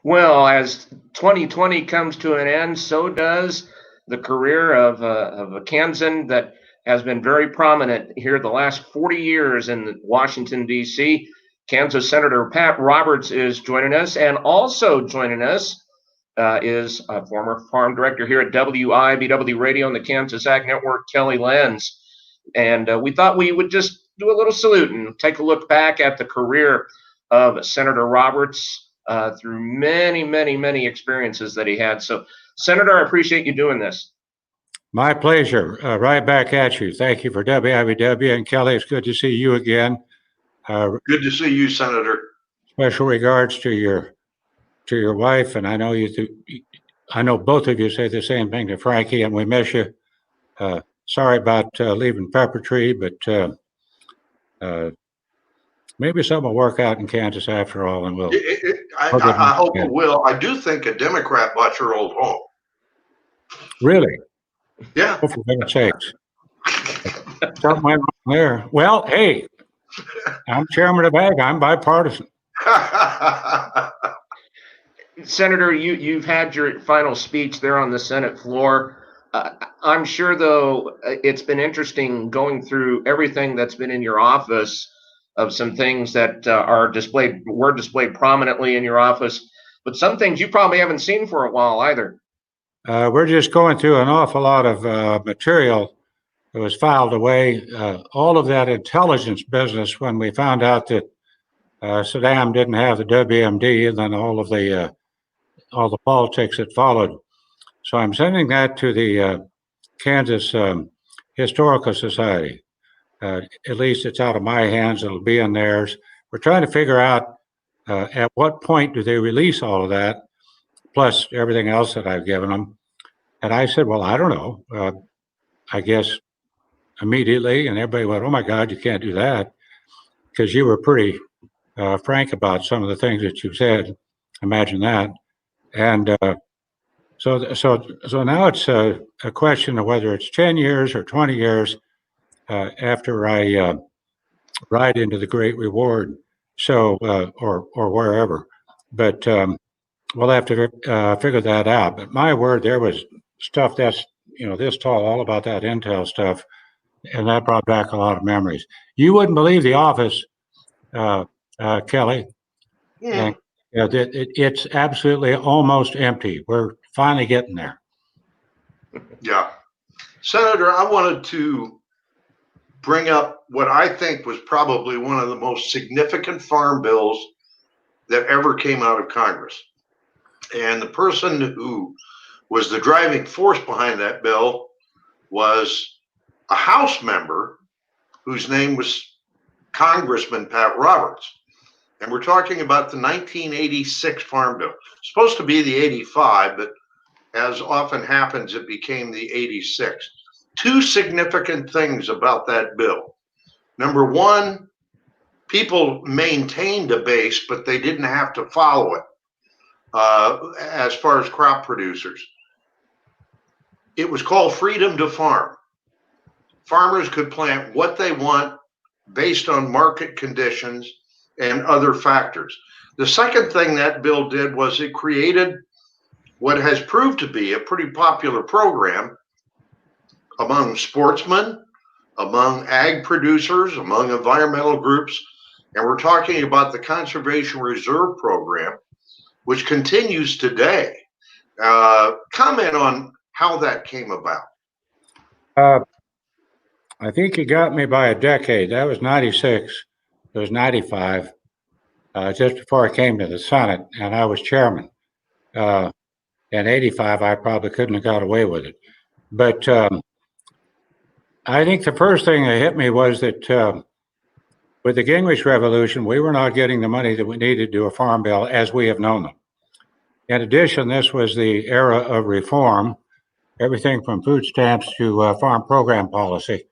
Well, as 2020 comes to an end, so does the career of a Kansan that has been very prominent here the last 40 years in Washington, D.C. Kansas Senator Pat Roberts is joining us, and also joining us is a former farm director here at WIBW Radio and the Kansas Ag Network, Kelly Lenz. And we thought we would just do a little salute and take a look back at the career of Senator Roberts through many experiences that he had. So, Senator, I appreciate you doing this. My pleasure. Right back at you. Thank you for WIBW. And Kelly, it's good to see you again. Good to see you, Senator. Special regards to your wife, and I know I know both of you say the same thing to Frankie, and we miss you. Sorry about leaving Pepper Tree, but maybe something will work out in Kansas after all, and I hope it will. I do think a Democrat bought your old home. Really? Yeah. Oh, for goodness sakes. Something went wrong there. Well, hey, I'm chairman of Ag. I'm bipartisan. Senator, you've had your final speech there on the Senate floor. I'm sure, though, it's been interesting going through everything that's been in your office of some things that were displayed prominently in your office, but some things you probably haven't seen for a while either. We're just going through an awful lot of material that was filed away. All of that intelligence business, when we found out that Saddam didn't have the WMD, and then all the politics that followed. So I'm sending that to the Kansas Historical Society. At least it's out of my hands. It'll be in theirs. We're trying to figure out at what point do they release all of that, plus everything else that I've given them. And I said, well, I don't know. I guess immediately, and everybody went, oh my God, you can't do that, because you were pretty frank about some of the things that you said. Imagine that. And so now it's a question of whether it's 10 years or 20 years after I ride into the Great Reward, so or wherever. But we'll have to figure that out. But my word, there was stuff that's this tall, all about that intel stuff, and that brought back a lot of memories. You wouldn't believe the office, Kelly. Yeah. And, it's absolutely almost empty. We're finally getting there. Yeah. Senator, I wanted to bring up what I think was probably one of the most significant farm bills that ever came out of Congress. And the person who was the driving force behind that bill was a House member whose name was Congressman Pat Roberts. And we're talking about the 1986 Farm Bill. It's supposed to be the 85, but as often happens, it became the 86. Two significant things about that bill. Number one, people maintained a base, but they didn't have to follow it as far as crop producers. It was called freedom to farm. Farmers could plant what they want based on market conditions and other factors. The second thing that bill did was it created what has proved to be a pretty popular program among sportsmen, among ag producers, among environmental groups, and we're talking about the Conservation Reserve Program, which continues today. Comment on how that came about. I think you got me by a decade. That was 96. It was 95, just before I came to the Senate, and I was chairman. In 85, I probably couldn't have got away with it. But I think the first thing that hit me was that with the Gingrich Revolution, we were not getting the money that we needed to do a farm bill as we have known them. In addition, this was the era of reform, everything from food stamps to farm program policy.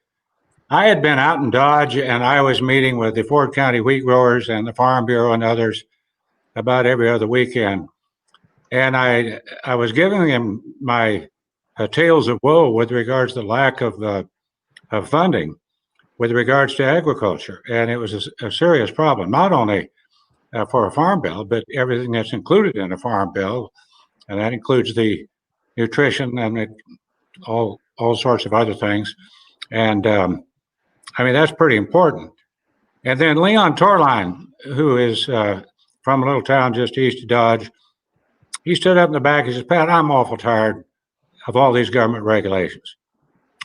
I had been out in Dodge, and I was meeting with the Ford County wheat growers and the Farm Bureau and others about every other weekend. And I was giving them my tales of woe with regards to the lack of funding with regards to agriculture. And it was a serious problem, not only for a farm bill, but everything that's included in a farm bill, and that includes the nutrition and all sorts of other things. And I mean, that's pretty important. And then Leon Torline, who is from a little town just east of Dodge, he stood up in the back and says, Pat, I'm awful tired of all these government regulations.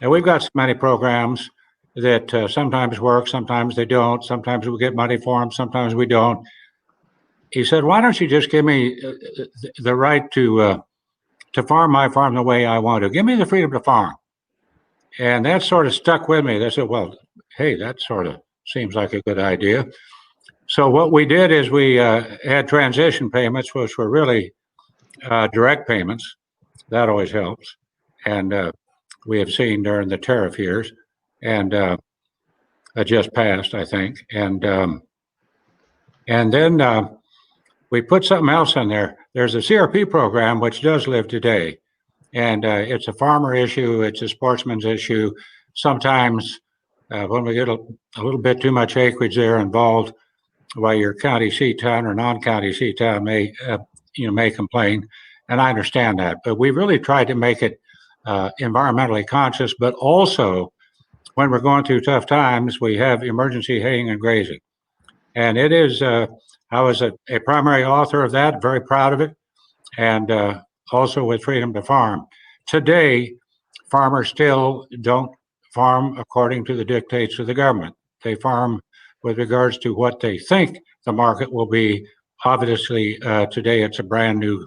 And we've got so many programs that sometimes work, sometimes they don't, sometimes we get money for them, sometimes we don't. He said, why don't you just give me the right to farm my farm the way I want to? Give me the freedom to farm. And that sort of stuck with me. They said, well, hey, that sort of seems like a good idea. So what we did is we had transition payments, which were really direct payments. That always helps. And we have seen during the tariff years, and just passed, I think. And then we put something else in there. There's a CRP program which does live today. And it's a farmer issue, it's a sportsman's issue. Sometimes when we get a little bit too much acreage there involved, while your county seat town or non-county seat town may complain, and I understand that. But we really tried to make it environmentally conscious, but also when we're going through tough times, we have emergency haying and grazing. And it is, I was a primary author of that, very proud of it, and also with freedom to farm. Today, farmers still don't farm according to the dictates of the government. They farm with regards to what they think the market will be. Obviously, today it's a brand new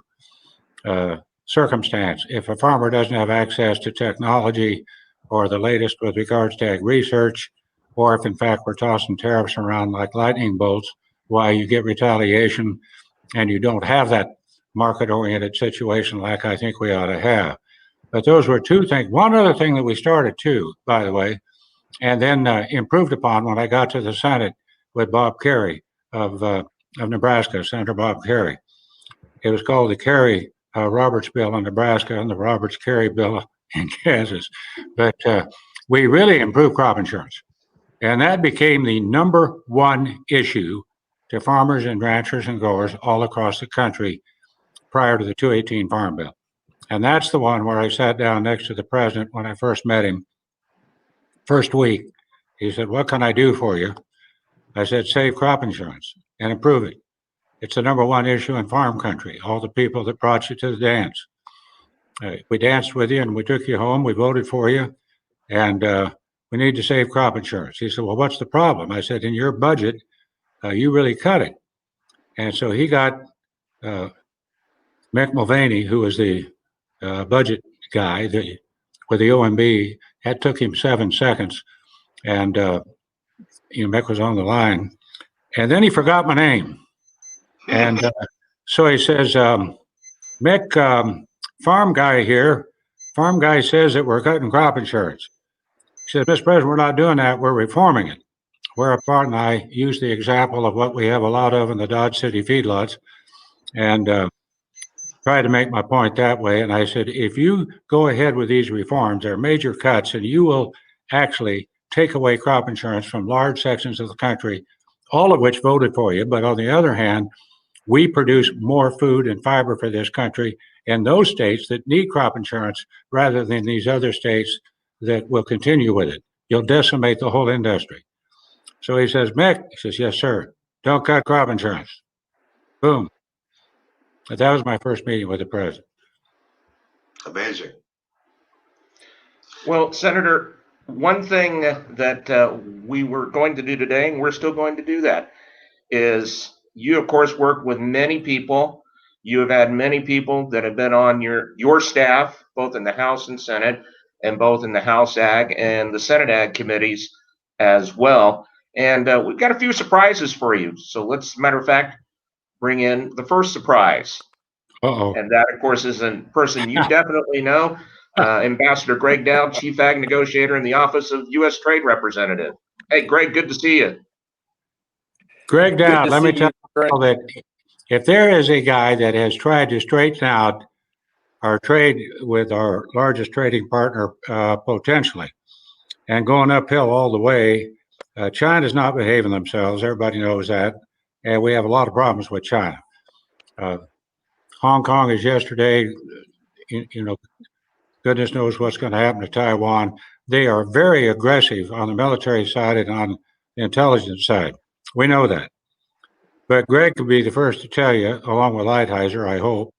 circumstance. If a farmer doesn't have access to technology or the latest with regards to ag research, or if in fact we're tossing tariffs around like lightning bolts, why you get retaliation and you don't have that market-oriented situation like I think we ought to have. But those were two things. One other thing that we started too, by the way, and then improved upon when I got to the Senate with Bob Kerry of Nebraska, Senator Bob Kerry. It was called the Kerry Roberts Bill in Nebraska and the Roberts-Kerry Bill in Kansas. But we really improved crop insurance. And that became the number one issue to farmers and ranchers and growers all across the country prior to the 218 Farm Bill. And that's the one where I sat down next to the president when I first met him. First week, he said, what can I do for you? I said, save crop insurance and improve it. It's the number one issue in farm country. All the people that brought you to the dance. We danced with you and we took you home. We voted for you. And we need to save crop insurance. He said, well, what's the problem? I said, in your budget, you really cut it. And so he got Mick Mulvaney, who was the budget guy with the OMB. That took him 7 seconds. And Mick was on the line. And then he forgot my name. And so he says, Mick, farm guy here. Farm guy says that we're cutting crop insurance. He said, Mr. President, we're not doing that. We're reforming it. Whereupon I used the example of what we have a lot of in the Dodge City feedlots and tried to make my point that way. And I said, if you go ahead with these reforms, they're major cuts, and you will actually take away crop insurance from large sections of the country, all of which voted for you. But on the other hand, we produce more food and fiber for this country in those states that need crop insurance rather than these other states that will continue with it. You'll decimate the whole industry. So he says, Mick, he says, yes, sir. Don't cut crop insurance. Boom. But that was my first meeting with the president. Amazing. Well, Senator, one thing that we were going to do today, and we're still going to do that, is you, of course, work with many people. You have had many people that have been on your staff, both in the House and Senate, and both in the House Ag and the Senate Ag committees as well. And we've got a few surprises for you. So let's, matter of fact, bring in the first surprise. Uh-oh. And that, of course, is a person you definitely know, Ambassador Gregg Doud, Chief Ag Negotiator in the Office of U.S. Trade Representative. Hey, Greg, good to see you. Gregg Doud, let me tell you that if there is a guy that has tried to straighten out our trade with our largest trading partner potentially and going uphill all the way, China's not behaving themselves. Everybody knows that. and we have a lot of problems with China. Hong Kong is yesterday. You know, goodness knows what's going to happen to Taiwan. They are very aggressive on the military side and on the intelligence side. We know that. But Greg could be the first to tell you, along with Lighthizer, I hope,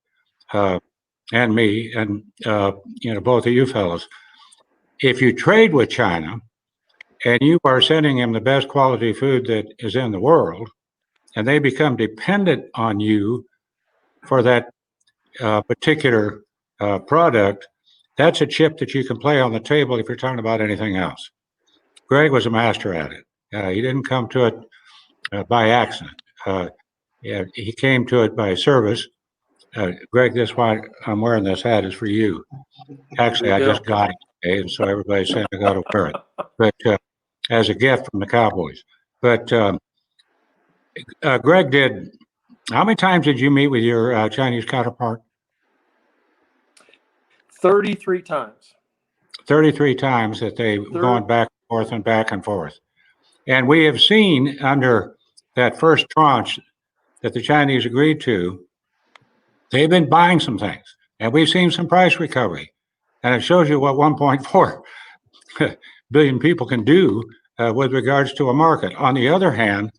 and me, and both of you fellows, if you trade with China and you are sending them the best quality food that is in the world, and they become dependent on you for that particular product, that's a chip that you can play on the table if you're talking about anything else. Greg was a master at it. He didn't come to it by accident. He came to it by service. Greg, this is why I'm wearing this hat is for you. Actually, I just got it today, and so everybody's saying I got to wear it. But as a gift from the Cowboys. But Greg how many times did you meet with your Chinese counterpart? 33 times. 33 times that they've gone back and forth and back and forth. And we have seen under that first tranche that the Chinese agreed to, they've been buying some things. And we've seen some price recovery. And it shows you what 1.4 billion people can do with regards to a market. On the other hand,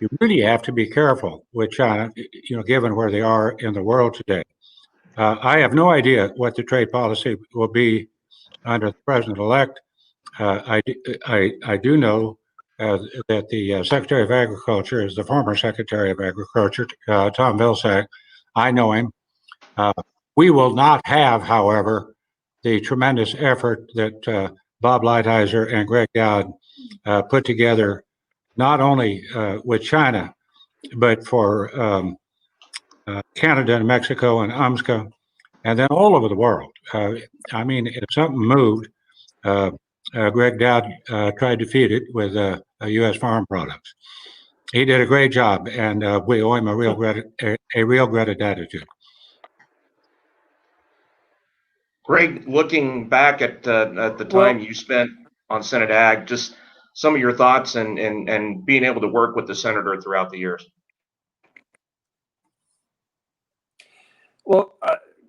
you really have to be careful with China, given where they are in the world today. I have no idea what the trade policy will be under the president-elect. I do know that the Secretary of Agriculture is the former Secretary of Agriculture, Tom Vilsack. I know him. We will not have, however, the tremendous effort that Bob Lighthizer and Gregg Doud put together, not only with China, but for Canada and Mexico and UMSCA, and then all over the world. I mean, if something moved, Gregg Doud tried to feed it with U.S. farm products. He did a great job, and we owe him a real gratitude. Greg, looking back at the time you spent on Senate Ag, just some of your thoughts and being able to work with the senator throughout the years. Well,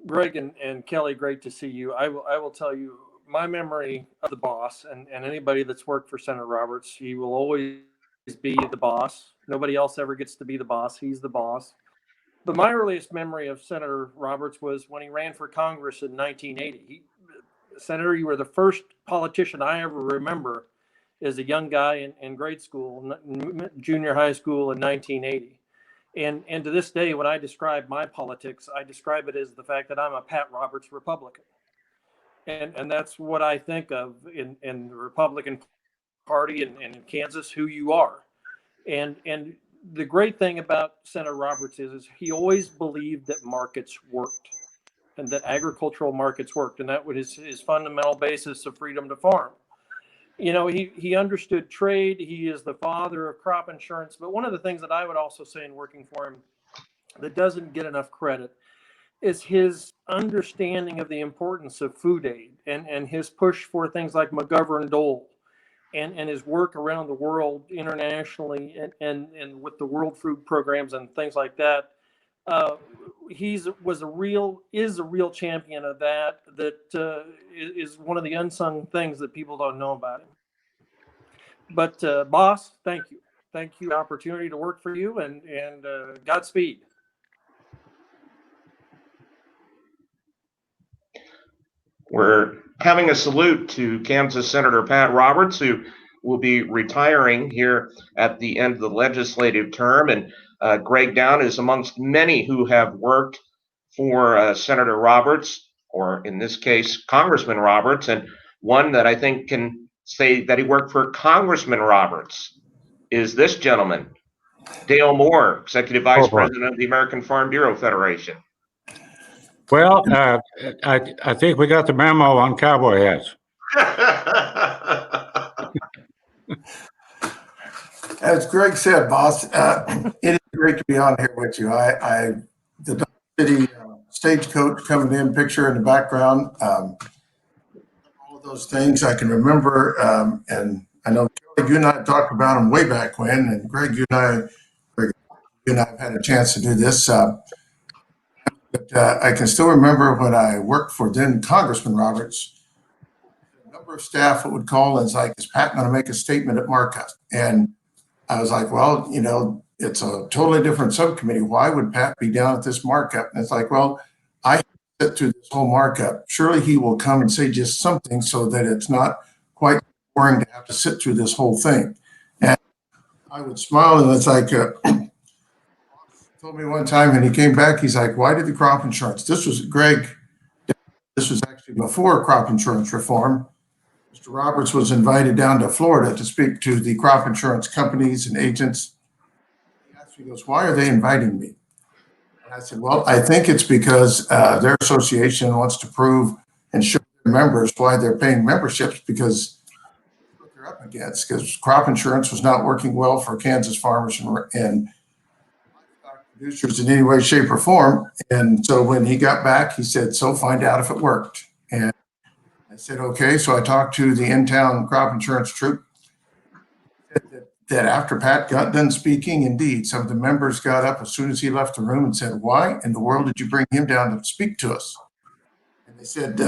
Greg and Kelly, great to see you. I will tell you my memory of the boss, and anybody that's worked for Senator Roberts, he will always be the boss. Nobody else ever gets to be the boss. He's the boss. But my earliest memory of Senator Roberts was when he ran for Congress in 1980. Senator, you were the first politician I ever remember as a young guy in grade school, junior high school in 1980. And to this day, when I describe my politics, I describe it as the fact that I'm a Pat Roberts Republican. And that's what I think of in the Republican Party and in Kansas, who you are. And the great thing about Senator Roberts is he always believed that markets worked and that agricultural markets worked. And that was his fundamental basis of freedom to farm. He understood trade. He is the father of crop insurance. But one of the things that I would also say in working for him that doesn't get enough credit is his understanding of the importance of food aid and his push for things like McGovern-Dole and his work around the world internationally and with the World Food Programs and things like that. Is a real champion of that is one of the unsung things that people don't know about him. But boss, thank you for the opportunity to work for you and Godspeed. We're having a salute to Kansas Senator Pat Roberts, who will be retiring here at the end of the legislative term. And Gregg Doud is amongst many who have worked for Senator Roberts, or in this case, Congressman Roberts. And one that I think can say that he worked for Congressman Roberts is this gentleman, Dale Moore, Executive Vice President of the American Farm Bureau Federation. Well, I think we got the memo on cowboy hats. As Greg said, boss, it is great to be on here with you. The Dodge City stagecoach coming in, picture in the background, all of those things I can remember. And I know Kelly, you and I talked about them way back when, and Greg, you and I, and I've had a chance to do this. But I can still remember when I worked for then Congressman Roberts, a number of staff would call and it's like, is Pat going to make a statement at markup? And I was like, well, it's a totally different subcommittee. Why would Pat be down at this markup? And it's like, well, I sit through this whole markup. Surely he will come and say just something so that it's not quite boring to have to sit through this whole thing. And I would smile, and it's like, told me one time, and he came back, he's like, why did the crop insurance? This was Greg. This was actually before crop insurance reform. Mr. Roberts was invited down to Florida to speak to the crop insurance companies and agents. He asked me, he goes, why are they inviting me? And I said, well, I think it's because their association wants to prove and show their members why they're paying memberships, because what they're up against, because crop insurance was not working well for Kansas farmers and producers in any way, shape, or form. And so when he got back, he said, so find out if it worked. And I said, okay. So I talked to the in-town crop insurance troop. That after Pat got done speaking, indeed, some of the members got up as soon as he left the room and said, why in the world did you bring him down to speak to us? And they said,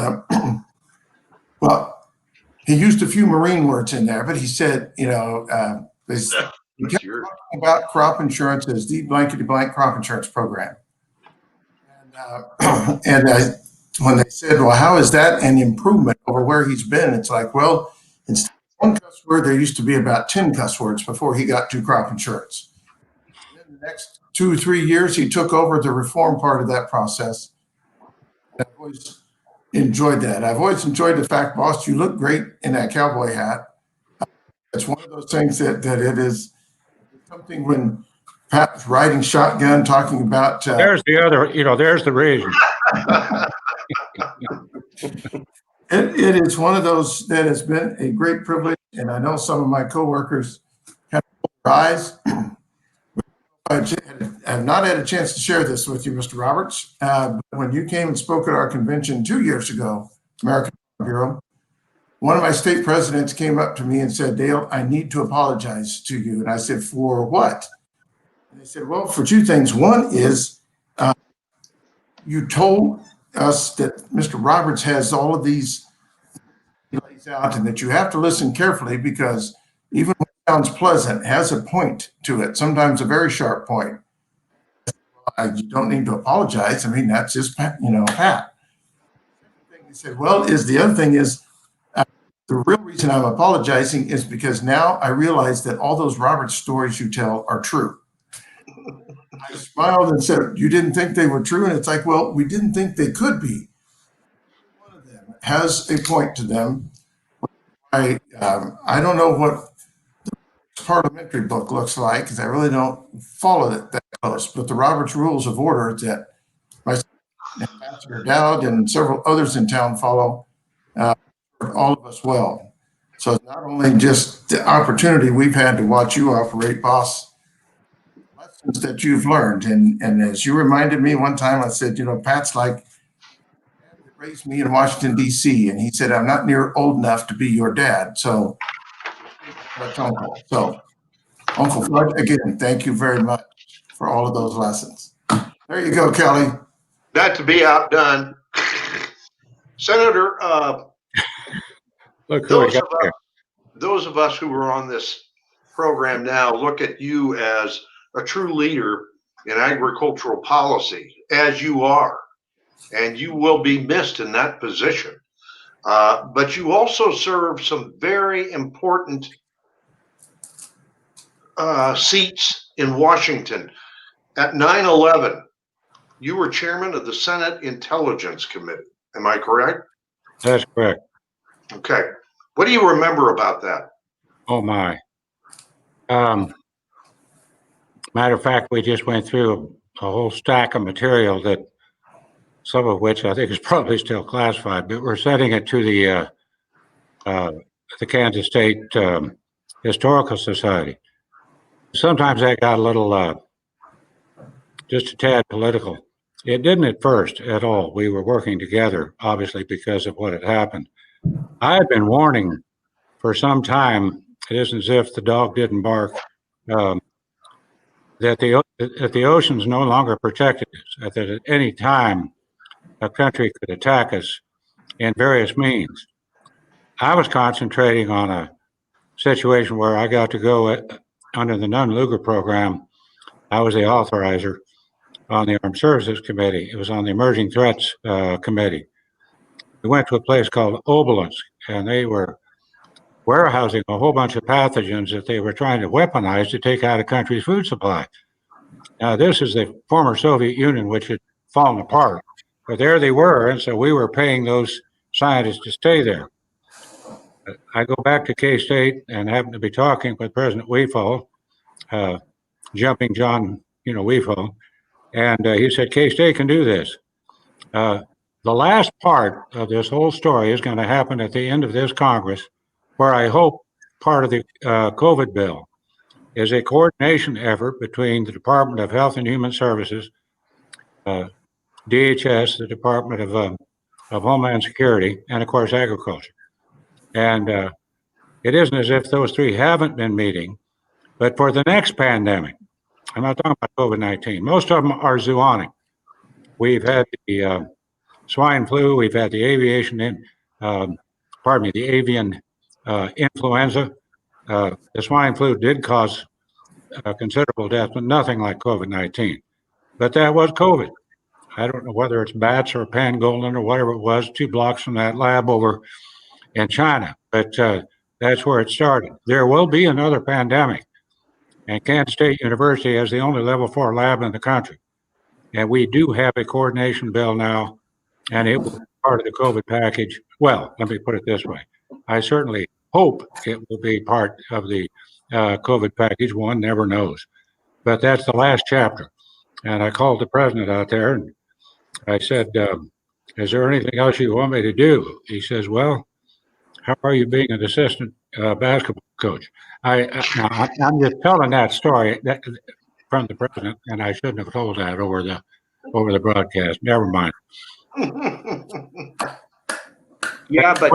well, he used a few Marine words in there, but he said, they said, we kept talking about crop insurance as the blankety blank crop insurance program. And when they said, well, how is that an improvement over where he's been? It's like, well, instead of one cuss word, there used to be about 10 cuss words before he got to crop insurance. And then the next 2 or 3 years, he took over the reform part of that process. I've always enjoyed that. I've always enjoyed the fact, boss, you look great in that cowboy hat. It's one of those things that it is something when Pat was riding shotgun talking about. There's the other, there's the reason. It is one of those that has been a great privilege. And I know some of my coworkers have eyes. I have not had a chance to share this with you, Mr. Roberts. But when you came and spoke at our convention 2 years ago, American Bureau, one of my state presidents came up to me and said, Dale, I need to apologize to you. And I said, for what? And they said, well, for two things. One is you told us that Mr. Roberts has all of these he lays out and that you have to listen carefully because even when it sounds pleasant, it has a point to it, sometimes a very sharp point. You don't need to apologize. I mean, that's just, Pat. He said, well, the other thing is, the real reason I'm apologizing is because now I realize that all those Roberts stories you tell are true. I smiled and said, you didn't think they were true? And it's like, well, we didn't think they could be. One of them has a point to them. I don't know what the parliamentary book looks like because I really don't follow it that close, but the Roberts Rules of Order that myself, Ambassador Dowd, and several others in town follow, all of us well. So it's not only just the opportunity we've had to watch you operate, boss, lessons that you've learned. And as you reminded me one time, I said, Pat's like, raised me in Washington, D.C. And he said, I'm not near old enough to be your dad. So that's Uncle. So Uncle Fred, again, thank you very much for all of those lessons. There you go, Kelly. Not to be outdone. Senator, Look who we got here. Those of us who are on this program now look at you as a true leader in agricultural policy, as you are, and you will be missed in that position. But you also serve some very important seats in Washington. At 9/11, you were chairman of the Senate Intelligence Committee. Am I correct? That's correct. Okay. What do you remember about that? Oh, my. Matter of fact, we just went through a whole stack of material that some of which I think is probably still classified, but we're sending it to the Kansas State Historical Society. Sometimes that got a little, just a tad political. It didn't at first at all. We were working together, obviously, because of what had happened. I had been warning for some time. It isn't as if the dog didn't bark. that the oceans no longer protected us, that at any time a country could attack us in various means. I was concentrating on a situation where I got to go under the Nunn-Lugar program. I was the authorizer on the Armed Services Committee. It was on the Emerging Threats Committee. We went to a place called Obelisк, and they were warehousing a whole bunch of pathogens that they were trying to weaponize to take out a country's food supply. Now, this is the former Soviet Union, which had fallen apart, but there they were, and so we were paying those scientists to stay there. I go back to K-State and happen to be talking with President Weefel, Jumping John, Weefel, and he said, K-State can do this. The last part of this whole story is going to happen at the end of this Congress, where I hope part of the COVID bill is a coordination effort between the Department of Health and Human Services, DHS, the Department of Homeland Security, and of course Agriculture. And it isn't as if those three haven't been meeting, but for the next pandemic, I'm not talking about COVID-19, most of them are zoonotic. We've had the swine flu, we've had the avian influenza. The swine flu did cause considerable death, but nothing like COVID-19. But that was COVID. I don't know whether it's bats or pangolin or whatever it was, 2 blocks from that lab over in China, but that's where it started. There will be another pandemic, and Kansas State University has the only level 4 lab in the country. And we do have a coordination bill now, and it will be part of the COVID package. Well, let me put it this way. I certainly hope it will be part of the COVID package. One never knows. But that's the last chapter. And I called the president out there, and I said, is there anything else you want me to do? He says, well, how are you being an assistant basketball coach? I'm just telling that story from the president, and I shouldn't have told that over the broadcast. Never mind. Yeah, but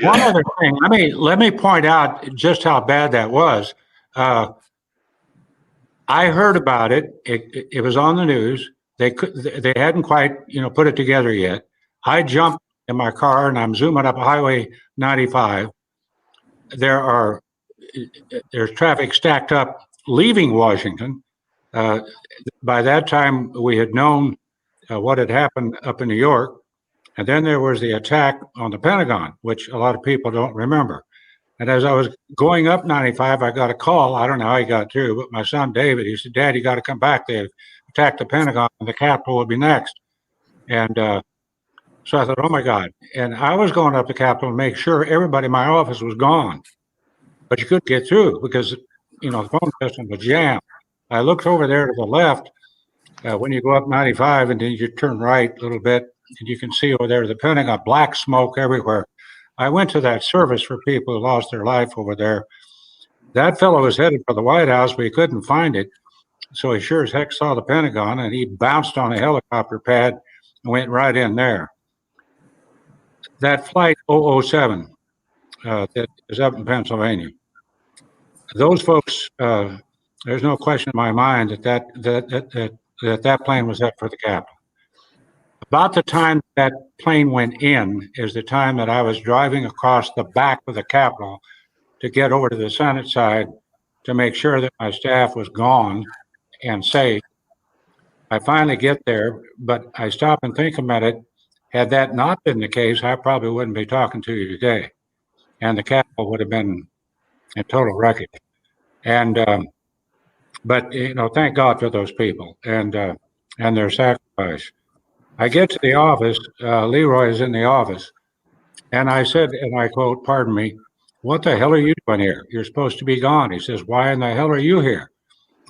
one other thing. Let me point out just how bad that was. I heard about it. It was on the news. They hadn't quite put it together yet. I jumped in my car and I'm zooming up Highway 95. There's traffic stacked up leaving Washington. By that time, we had known what had happened up in New York. And then there was the attack on the Pentagon, which a lot of people don't remember. And as I was going up 95, I got a call. I don't know how he got through, but my son David, he said, Dad, you got to come back. They attacked the Pentagon and the Capitol would be next. And so I thought, oh my God. And I was going up the Capitol to make sure everybody in my office was gone. But you couldn't get through because, the phone system was jammed. I looked over there to the left when you go up 95 and then you turn right a little bit and you can see over there the Pentagon, black smoke everywhere. I went to that service for people who lost their life over there. That fellow was headed for the White House, but he couldn't find it. So he sure as heck saw the Pentagon and he bounced on a helicopter pad and went right in there. That flight 007 that is up in Pennsylvania. Those folks, there's no question in my mind that plane was up for the Capitol. About the time that plane went in is the time that I was driving across the back of the Capitol to get over to the Senate side to make sure that my staff was gone and safe. I finally get there, but I stop and think a minute. Had that not been the case, I probably wouldn't be talking to you today. And the Capitol would have been in total wreckage. And, but, thank God for those people and their sacrifice. I get to the office, Leroy is in the office, and I said, and I quote, pardon me, what the hell are you doing here? You're supposed to be gone. He says, why in the hell are you here?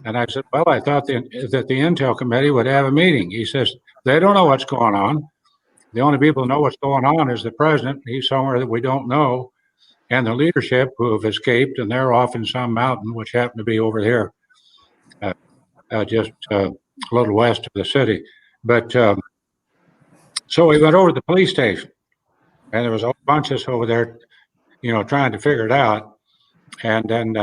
And I said, well, I thought that the Intel Committee would have a meeting. He says, they don't know what's going on. The only people who know what's going on is the president. He's somewhere that we don't know, and the leadership who have escaped, and they're off in some mountain, which happened to be over here, just a little west of the city. But so we went over to the police station, and there was a bunch of us over there, trying to figure it out. And then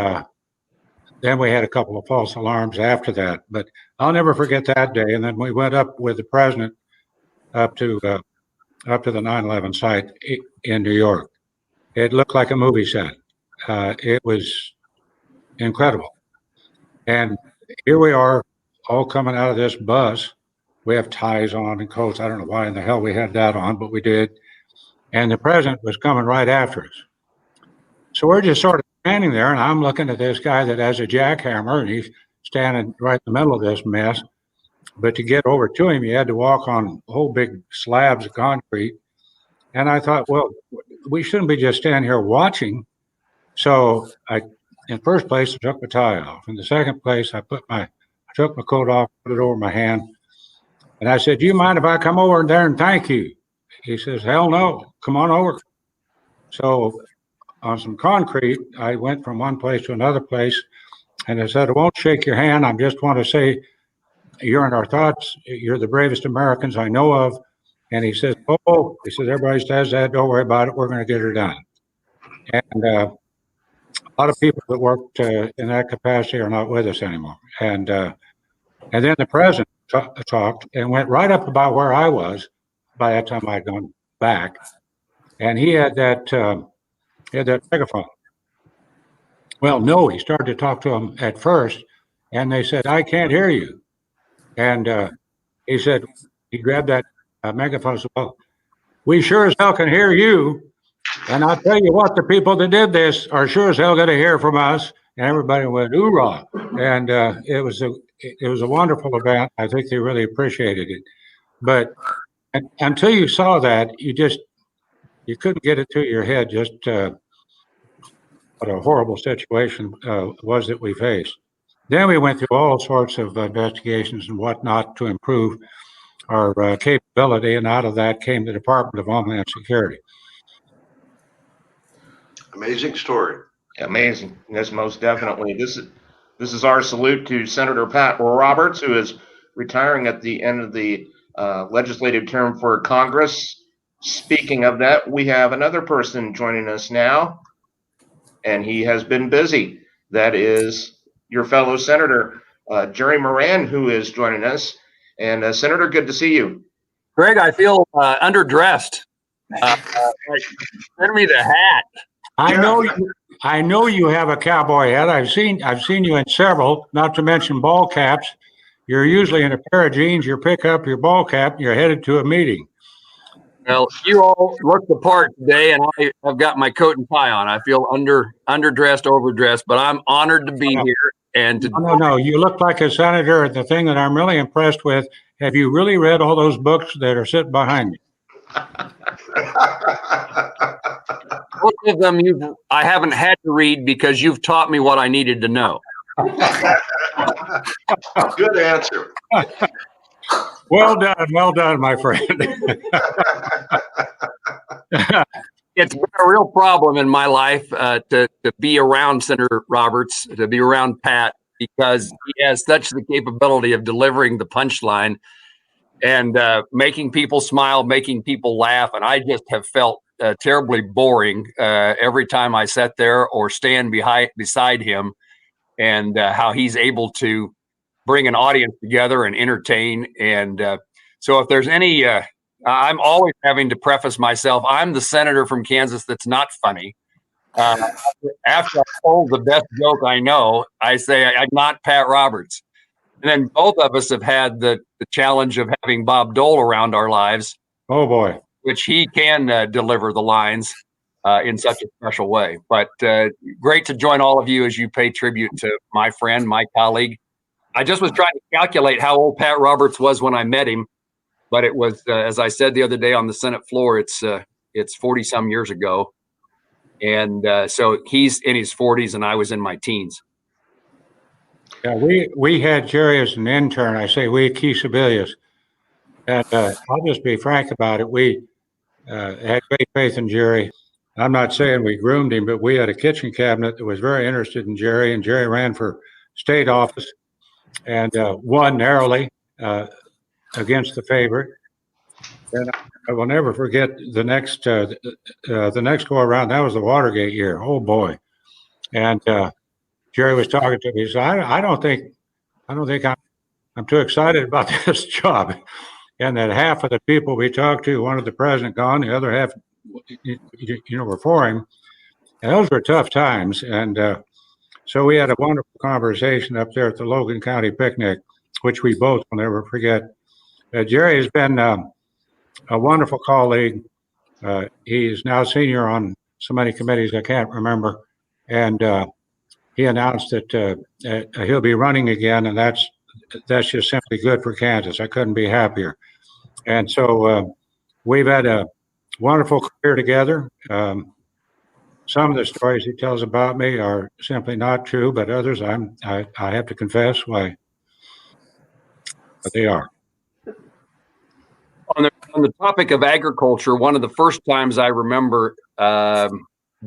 then we had a couple of false alarms after that. But I'll never forget that day. And then we went up with the president up to the 9/11 site in New York. It looked like a movie set. It was incredible. And here we are, all coming out of this bus. We have ties on and coats. I don't know why in the hell we had that on, but we did. And the president was coming right after us. So we're just sort of standing there, and I'm looking at this guy that has a jackhammer, and he's standing right in the middle of this mess. But to get over to him, you had to walk on whole big slabs of concrete. And I thought, well, we shouldn't be just standing here watching. So in first place, I took my tie off. In the second place, I took my coat off, put it over my hand. And I said, do you mind if I come over there and thank you? He says, hell no, come on over. So on some concrete, I went from one place to another place. And I said, I won't shake your hand. I just want to say, you're in our thoughts. You're the bravest Americans I know of. And he says, everybody says that. Don't worry about it. We're going to get her done. And a lot of people that worked in that capacity are not with us anymore. And then the president talked and went right up about where I was. By that time, I'd gone back. And he had that megaphone. Well, no, he started to talk to them at first. And they said, I can't hear you. And he said, he grabbed that megaphone and said, well, we sure as hell can hear you. And I'll tell you what, the people that did this are sure as hell going to hear from us. And everybody went, hoorah. And it was a wonderful event. I think they really appreciated it. But until you saw that, you couldn't get it through your head just what a horrible situation was that we faced. Then we went through all sorts of investigations and whatnot to improve our capability, and out of that came the Department of Homeland Security. Amazing story. Amazing. Yes, most definitely. This is our salute to Senator Pat Roberts, who is retiring at the end of the legislative term for Congress. Speaking of that, we have another person joining us now, and he has been busy. That is your fellow Senator, Jerry Moran, who is joining us. And Senator, good to see you. Greg, I feel underdressed. Send me the hat. I know you have a cowboy hat. I've seen you in several, not to mention ball caps. You're usually in a pair of jeans. You pick up your ball cap and you're headed to a meeting. Well, you all look the part today, and I've got my coat and tie on. I feel underdressed, overdressed, but I'm honored to be here. And No, you look like a senator. And the thing that I'm really impressed with, have you really read all those books that are sitting behind me? Most of them I haven't had to read because you've taught me what I needed to know. Good answer. Well done, my friend. It's been a real problem in my life to be around Senator Roberts, to be around Pat, because he has such the capability of delivering the punchline and making people smile, making people laugh. And I just have felt terribly boring every time I sat there or stand beside him, and how he's able to bring an audience together and entertain. And so if there's any, I'm always having to preface myself, I'm the senator from Kansas that's not funny. After I told the best joke I know, I say I'm not Pat Roberts. And then both of us have had the challenge of having Bob Dole around our lives. Oh, boy. Which he can deliver the lines in such a special way. But great to join all of you as you pay tribute to my friend, my colleague. I just was trying to calculate how old Pat Roberts was when I met him, but it was, as I said the other day on the Senate floor, it's 40-some years ago. And so he's in his 40s and I was in my teens. Yeah, we had Jerry as an intern. I say we, Key Sebelius. And I'll just be frank about it. We had great faith in Jerry. I'm not saying we groomed him, but we had a kitchen cabinet that was very interested in Jerry, and Jerry ran for state office and won narrowly against the favorite. And I will never forget the next go around. That was the Watergate year. Oh boy! And Jerry was talking to me. He said, I don't think I'm too excited about this job. And that half of the people we talked to wanted the president gone, the other half, were for him. And those were tough times. And so we had a wonderful conversation up there at the Logan County picnic, which we both will never forget. Jerry has been a wonderful colleague. He's now senior on so many committees I can't remember. And he announced that he'll be running again, and that's just simply good for Kansas. I couldn't be happier. And so we've had a wonderful career together. Some of the stories he tells about me are simply not true, but others I have to confess why, but they are. On the topic of agriculture, one of the first times I remember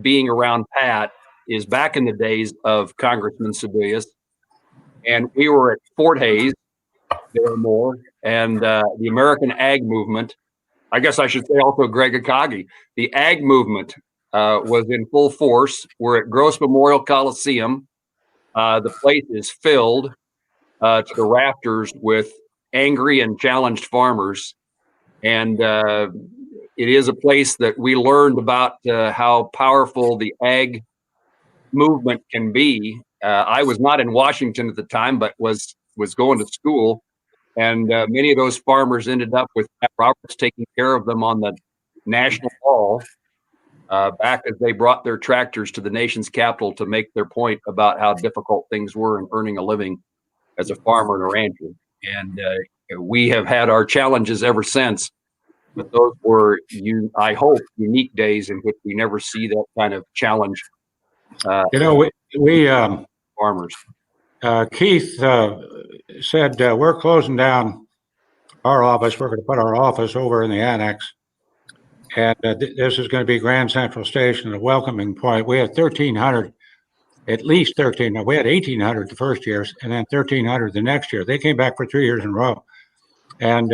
being around Pat is back in the days of Congressman Sebelius, and we were at Fort Hays, there or more, and the American Ag Movement. I guess I should say also Greg Akagi. The Ag Movement was in full force. We're at Gross Memorial Coliseum. The place is filled to the rafters with angry and challenged farmers. And it is a place that we learned about how powerful the ag movement can be. I was not in Washington at the time, but was going to school. And many of those farmers ended up with Pat Roberts taking care of them on the national hall back as they brought their tractors to the nation's capital to make their point about how difficult things were in earning a living as a farmer and a rancher. And we have had our challenges ever since, but those were, I hope, unique days in which we never see that kind of challenge. We farmers. Keith said we're closing down our office. We're going to put our office over in the annex, and this is going to be Grand Central Station, a welcoming point. We had 1,300, at least 13. We had 1,800 the first years, and then 1,300 the next year. They came back for 3 years in a row, and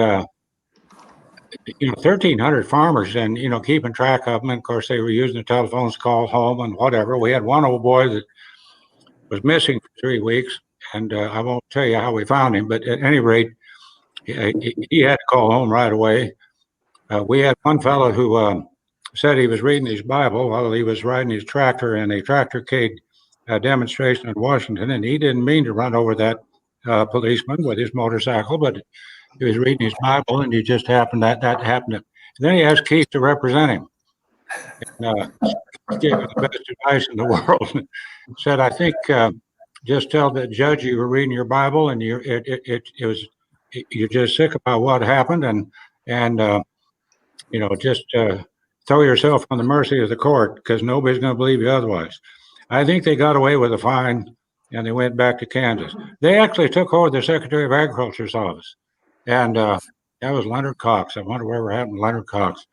1,300 farmers, and keeping track of them. And of course, they were using the telephones to call home and whatever. We had one old boy that was missing for 3 weeks, and I won't tell you how we found him, but at any rate, he had to call home right away. We had one fellow who said he was reading his Bible while he was riding his tractor in a tractorcade demonstration in Washington, and he didn't mean to run over that policeman with his motorcycle, but he was reading his Bible, and he just happened that happened. And then he asked Keith to represent him. And, gave him the best advice in the world. Said, I think just tell the judge you were reading your Bible, and you're just sick about what happened, and just throw yourself on the mercy of the court, because nobody's going to believe you otherwise. I think they got away with a fine, and they went back to Kansas. They actually took over the Secretary of Agriculture's office, and that was Leonard Cox. I wonder whatever happened to Leonard Cox.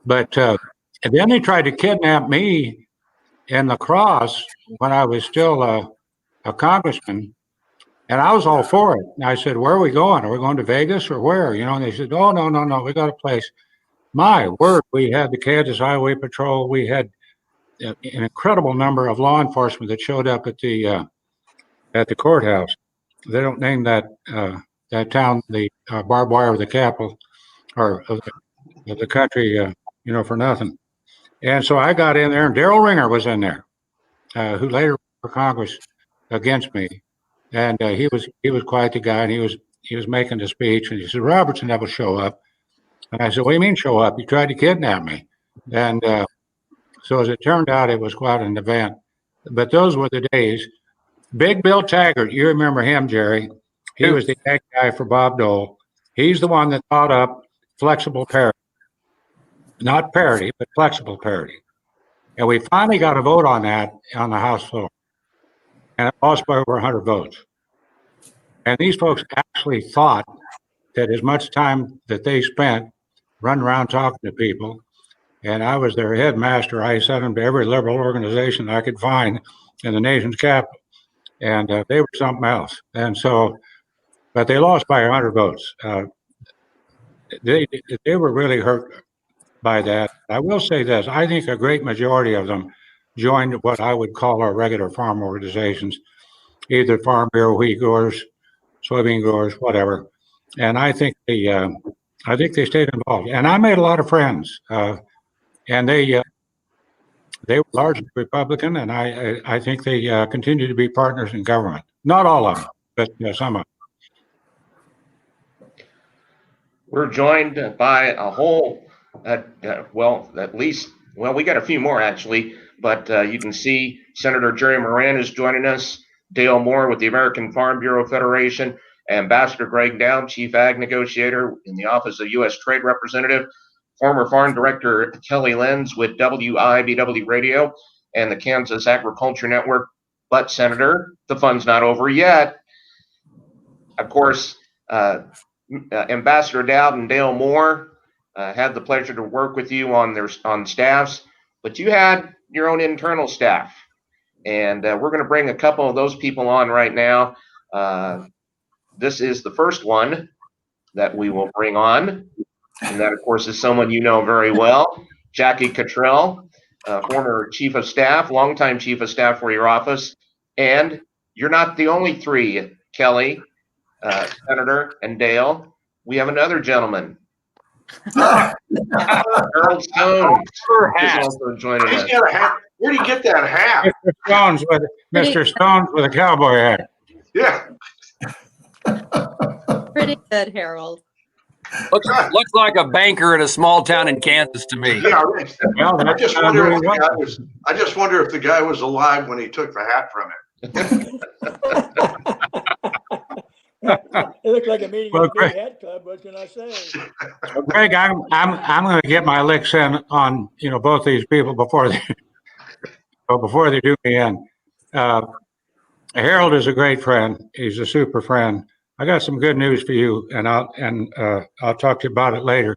But and then they tried to kidnap me in La Crosse when I was still a congressman, and I was all for it. And I said, where are we going? Are we going to Vegas or where? And they said, oh, no, we got a place. My word, we had the Kansas Highway Patrol. We had an incredible number of law enforcement that showed up at the courthouse. They don't name that town the barbed wire of the capital or of the country, for nothing. And so I got in there, and Darrell Ringer was in there, who later ran for Congress against me. And he was quite the guy, and he was making the speech, and he said, Robertson never show up. And I said, what do you mean show up? He tried to kidnap me. And so as it turned out, it was quite an event. But those were the days. Big Bill Taggart, you remember him, Jerry. He was the ag guy for Bob Dole. He's the one that thought up flexible parity. Not parity, but flexible parity. And we finally got a vote on that on the House floor. And it lost by over 100 votes. And these folks actually thought that as much time that they spent running around talking to people, and I was their headmaster, I sent them to every liberal organization I could find in the nation's capital. And they were something else. And so, but they lost by 100 votes. They were really hurt by that. I will say this, I think a great majority of them joined what I would call our regular farm organizations, either Farm Bureau, wheat growers, soybean growers, whatever. And I think they stayed involved. And I made a lot of friends, and they were largely Republican, and I think they continue to be partners in government. Not all of them, but some of them. We're joined by a whole, we got a few more actually, but you can see Senator Jerry Moran is joining us, Dale Moore with the American Farm Bureau Federation, Ambassador Gregg Doud, Chief Ag Negotiator in the Office of U.S. Trade Representative, former Farm Director Kelly Lenz with WIBW Radio and the Kansas Agriculture Network. But Senator, the fun's not over yet. Of course, Ambassador Doud and Dale Moore had the pleasure to work with you on staffs, but you had your own internal staff, and we're going to bring a couple of those people on right now. This is the first one that we will bring on, and that, of course, is someone you know very well, Jackie Cottrell, former Chief of Staff, longtime Chief of Staff for your office, and you're not the only three, Kelly, Senator, and Dale. We have another gentleman. Harold Stone is also joining us. He's got a hat. Where do you get that hat? Mr. Stones with a cowboy hat. Yeah. Pretty good, Harold. Looks like a banker in a small town in Kansas to me. Yeah. Well, I just wonder if the guy was alive when he took the hat from him. It looked like a meeting Well, of the Big Hat Club. What can I say? So Greg, I'm going to get my licks in on both these people before they do me in. Harold is a great friend. He's a super friend. I got some good news for you, and I'll talk to you about it later.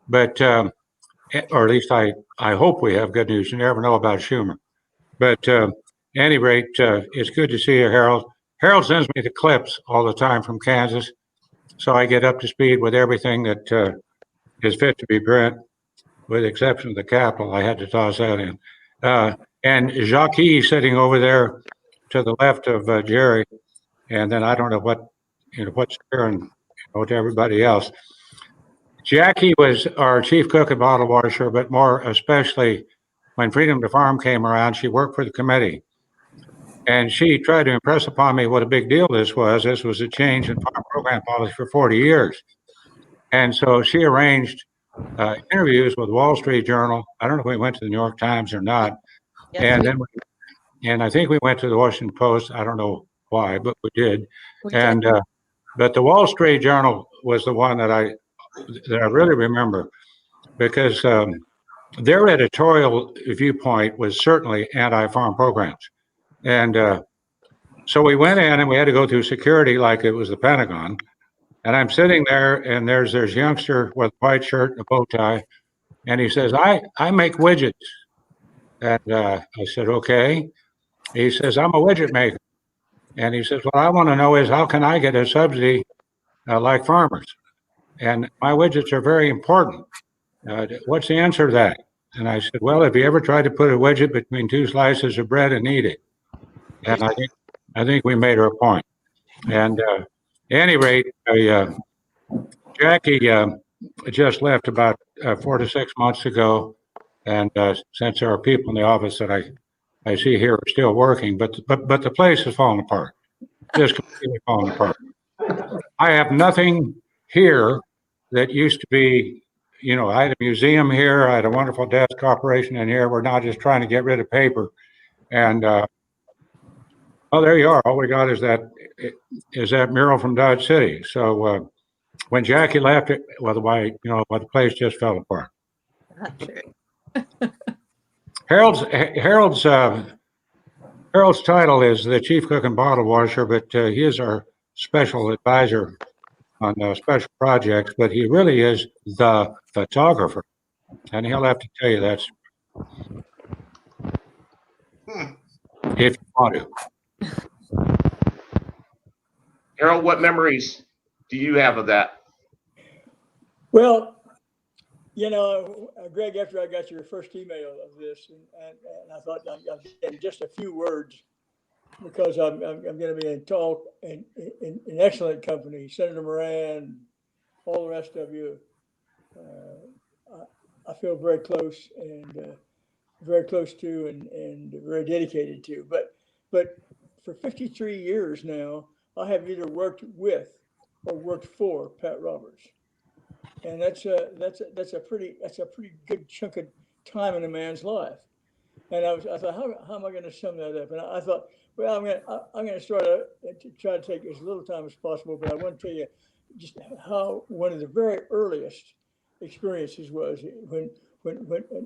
But or at least I hope we have good news. You never know about Schumer. But at any rate, it's good to see you, Harold. Harold sends me the clips all the time from Kansas, so I get up to speed with everything that is fit to be print, with the exception of the Capitol. I had to toss that in. And Jackie sitting over there to the left of Jerry, and then I don't know what's there to everybody else. Jackie was our chief cook and bottle washer, but more especially when Freedom to Farm came around, she worked for the committee. And she tried to impress upon me what a big deal this was. This was a change in farm program policy for 40 years. And so she arranged interviews with Wall Street Journal. I don't know if we went to the New York Times or not. Yes, And I think we went to the Washington Post. I don't know why, but we did. But the Wall Street Journal was the one that I really remember, because their editorial viewpoint was certainly anti-farm programs. And so we went in and we had to go through security like it was the Pentagon. And I'm sitting there, and there's this youngster with a white shirt and a bow tie. And he says, I make widgets. And I said, okay. He says, I'm a widget maker. And he says, what I want to know is, how can I get a subsidy like farmers? And my widgets are very important. What's the answer to that? And I said, well, have you ever tried to put a widget between two slices of bread and eat it? And I think we made her a point. And at any rate, Jackie just left about 4 to 6 months ago. And since there are people in the office that I see here are still working, but the place has fallen apart, just completely fallen apart. I have nothing here that used to be, I had a museum here. I had a wonderful desk operation in here. We're now just trying to get rid of paper. And there you are. All we got is that mural from Dodge City. So when Jackie left, the place just fell apart. not true. Harold's title is the chief cook and bottle washer, but he is our special advisor on special projects. But he really is the photographer, and he'll have to tell you that's if you want to. Harold, what memories do you have of that? Well, Greg, after I got your first email of this, and I thought I'll get just a few words because I'm going to be in talk in excellent company. Senator Moran, all the rest of you. I feel very close and very close to and very dedicated to. But for 53 years now, I have either worked with or worked for Pat Roberts. And that's a pretty good chunk of time in a man's life. And I thought, how am I going to sum that up? And I thought, well, I'm going to start out to try to take as little time as possible, but I want to tell you just how one of the very earliest experiences was when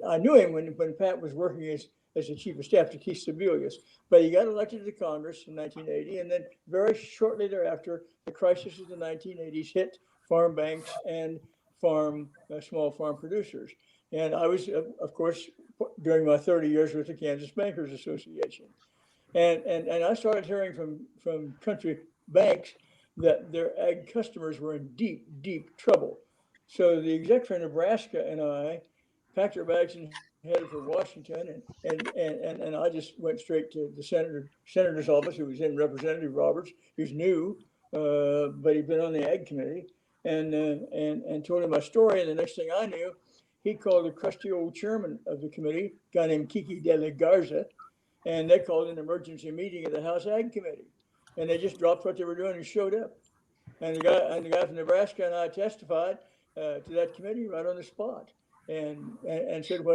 I knew him when Pat was working as the chief of staff to Keith Sebelius, but he got elected to the Congress in 1980, and then very shortly thereafter, the crisis of the 1980s hit farm banks and small farm producers. And I was, of course, during my 30 years with the Kansas Bankers Association. And I started hearing from country banks that their ag customers were in deep, deep trouble. So the exec for Nebraska and I packed our bags and headed for Washington, and I just went straight to the senator's office, who was in Representative Roberts, who's new, but he'd been on the ag committee, and told him my story. And the next thing I knew, he called the crusty old chairman of the committee, a guy named Kiki de la Garza, and they called an emergency meeting of the House Ag Committee. And they just dropped what they were doing and showed up. And the guy from Nebraska and I testified to that committee right on the spot, and said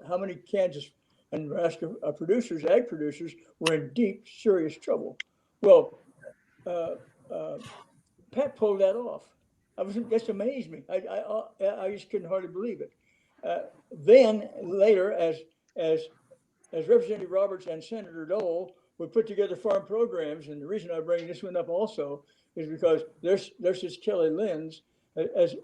how many Kansas and Nebraska producers, ag producers, were in deep, serious trouble. Well, Pat pulled that off. Just amazed me. I just couldn't hardly believe it. Then later, as Representative Roberts and Senator Dole would put together farm programs, and the reason I bring this one up also is because there's this Kelly Lenz, as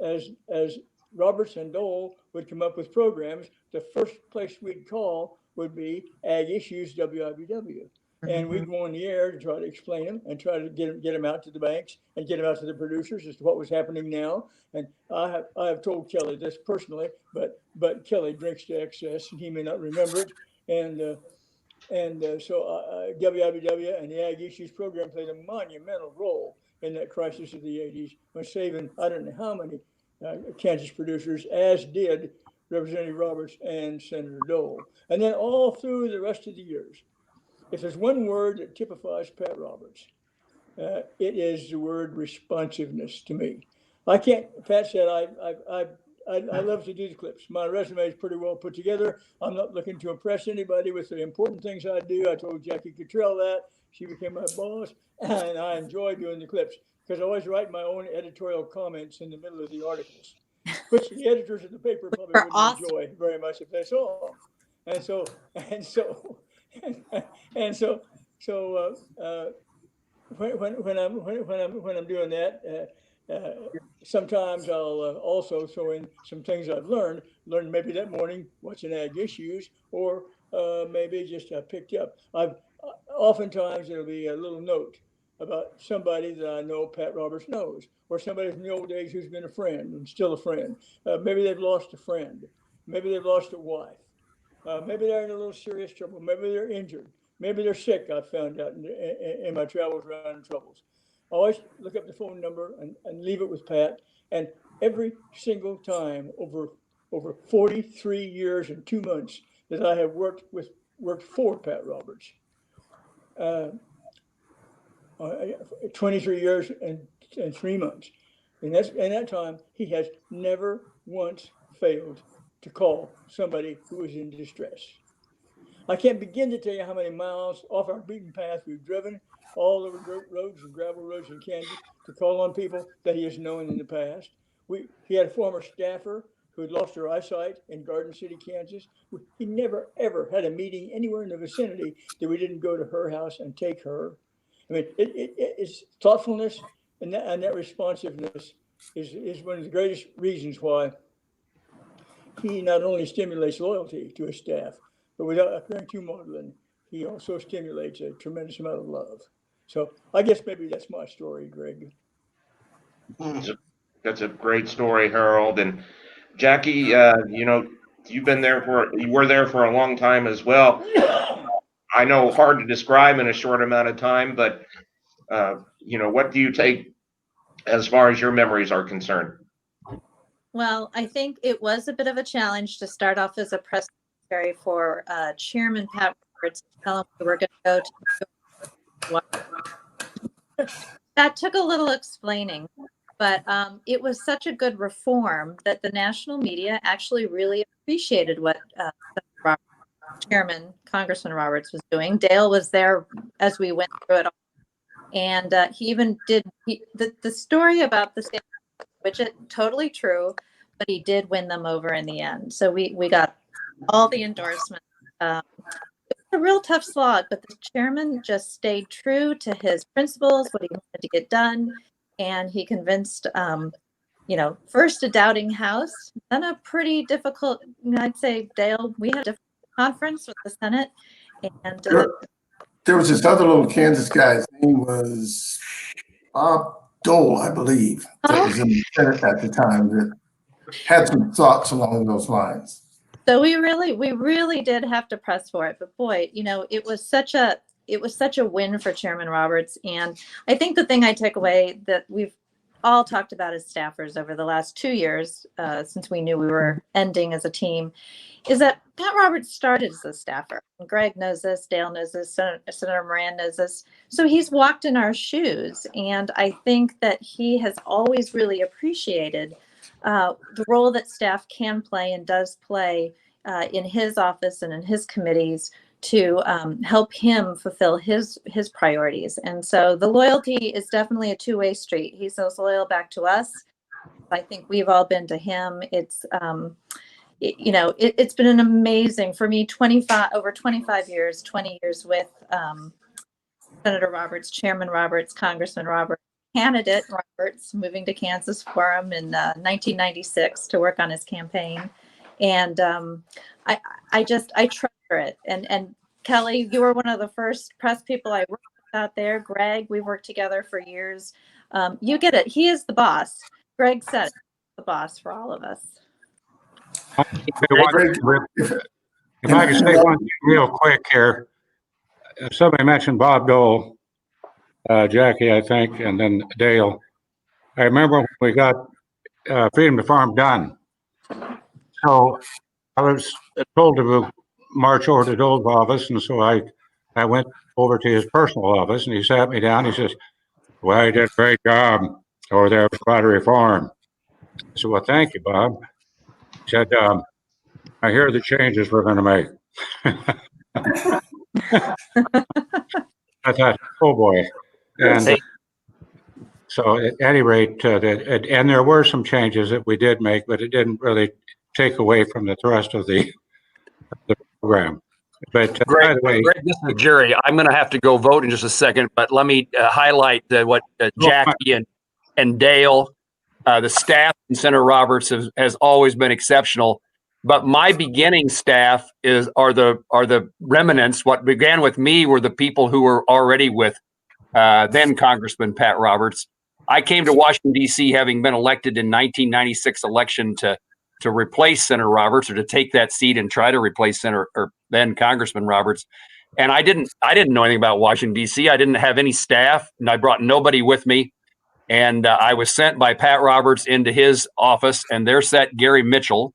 Roberts and Dole would come up with programs, the first place we'd call would be Ag Issues WIBW. And we'd go on the air to try to explain them and try to get them out to the banks and get them out to the producers as to what was happening now. And I have told Kelly this personally, but Kelly drinks to excess and he may not remember it. And so WIBW and the Ag Issues program played a monumental role in that crisis of the 80s by saving I don't know how many Kansas producers, as did Representative Roberts and Senator Dole. And then all through the rest of the years, if there's one word that typifies Pat Roberts, it is the word responsiveness to me. Pat said, I love to do the clips. My resume is pretty well put together. I'm not looking to impress anybody with the important things I do. I told Jackie Cottrell that. She became my boss, and I enjoy doing the clips because I always write my own editorial comments in the middle of the articles, which the editors of the paper probably wouldn't enjoy very much if they saw them. When I'm doing that, sometimes I'll also throw in some things I've learned maybe that morning watching Ag Issues, or maybe just picked up. Oftentimes it'll be a little note about somebody that I know Pat Roberts knows, or somebody from the old days who's been a friend and still a friend. Maybe they've lost a friend. Maybe they've lost a wife. Maybe they're in a little serious trouble. Maybe they're injured. Maybe they're sick. I found out in my travels around troubles. I always look up the phone number and leave it with Pat. And every single time over 43 years and 2 months that I have worked for Pat Roberts, 23 years and 3 months. And in that time, he has never once failed to call somebody who is in distress. I can't begin to tell you how many miles off our beaten path we've driven, all over dirt roads and gravel roads in Kansas, to call on people that he has known in the past. He had a former staffer who had lost her eyesight in Garden City, Kansas. He never, ever had a meeting anywhere in the vicinity that we didn't go to her house and take her. I mean, it's thoughtfulness and that responsiveness is one of the greatest reasons why he not only stimulates loyalty to his staff, but without appearing too maudlin, he also stimulates a tremendous amount of love. So I guess maybe that's my story, Greg. That's a great story, Harold. And Jackie, you were there for a long time as well. I know hard to describe in a short amount of time, but what do you take as far as your memories are concerned? Well, I think it was a bit of a challenge to start off as a press secretary for Chairman Pat Roberts to tell him we were going to go to. That took a little explaining, but it was such a good reform that the national media actually really appreciated what Chairman Congressman Roberts was doing. Dale was there as we went through it all. And he even did the story about the state widget, totally true, but he did win them over in the end. So we got all the endorsements. It was a real tough slog, but the chairman just stayed true to his principles, what he wanted to get done. And he convinced, first a doubting House, then a pretty difficult, I'd say, Dale, we had a difficult conference with the Senate. And there was this other little Kansas guy. His name was Bob Dole, I believe, that was in the Senate at the time, that had some thoughts along those lines. So we really did have to press for it. But boy, it was such a win for Chairman Roberts. And I think the thing I took away that we've all talked about as staffers over the last 2 years, since we knew we were ending as a team, is that Pat Roberts started as a staffer. Greg knows this, Dale knows this, Senator Moran knows this. So he's walked in our shoes. And I think that he has always really appreciated the role that staff can play and does play in his office and in his committees to help him fulfill his priorities. And so the loyalty is definitely a two-way street. He's so loyal back to us. I think we've all been to him. It's it's been an amazing, for me, over 25 years, 20 years with Senator Roberts, Chairman Roberts, Congressman Roberts, candidate Roberts, moving to Kansas for him in 1996 to work on his campaign. And I treasure it. And Kelly, you were one of the first press people I worked with out there. Greg, we worked together for years. You get it. He is the boss. Greg said the boss for all of us. If I could say one thing real quick here. Somebody mentioned Bob Dole, Jackie, I think, and then Dale. I remember when we got Freedom to Farm done. So I was told to march over to Dole's office, and so I went over to his personal office, and he sat me down. He says, "Well, you did a great job over there with Quad Reform." I said, "Well, thank you, Bob." He said, "I hear the changes we're going to make." I thought, oh boy. And so at any rate, and there were some changes that we did make, but it didn't really take away from the thrust of the program. But by the way, Greg, this is Jerry. I'm going to have to go vote in just a second, but let me highlight what Jackie and Dale, the staff in Senator Roberts has always been exceptional. But my beginning staff are the remnants. What began with me were the people who were already with then Congressman Pat Roberts. I came to Washington, D.C. having been elected in 1996 election to replace Senator Roberts, or to take that seat and try to replace then Congressman Roberts. And I didn't know anything about Washington, D.C. I didn't have any staff, and I brought nobody with me. And I was sent by Pat Roberts into his office, and there sat Gary Mitchell,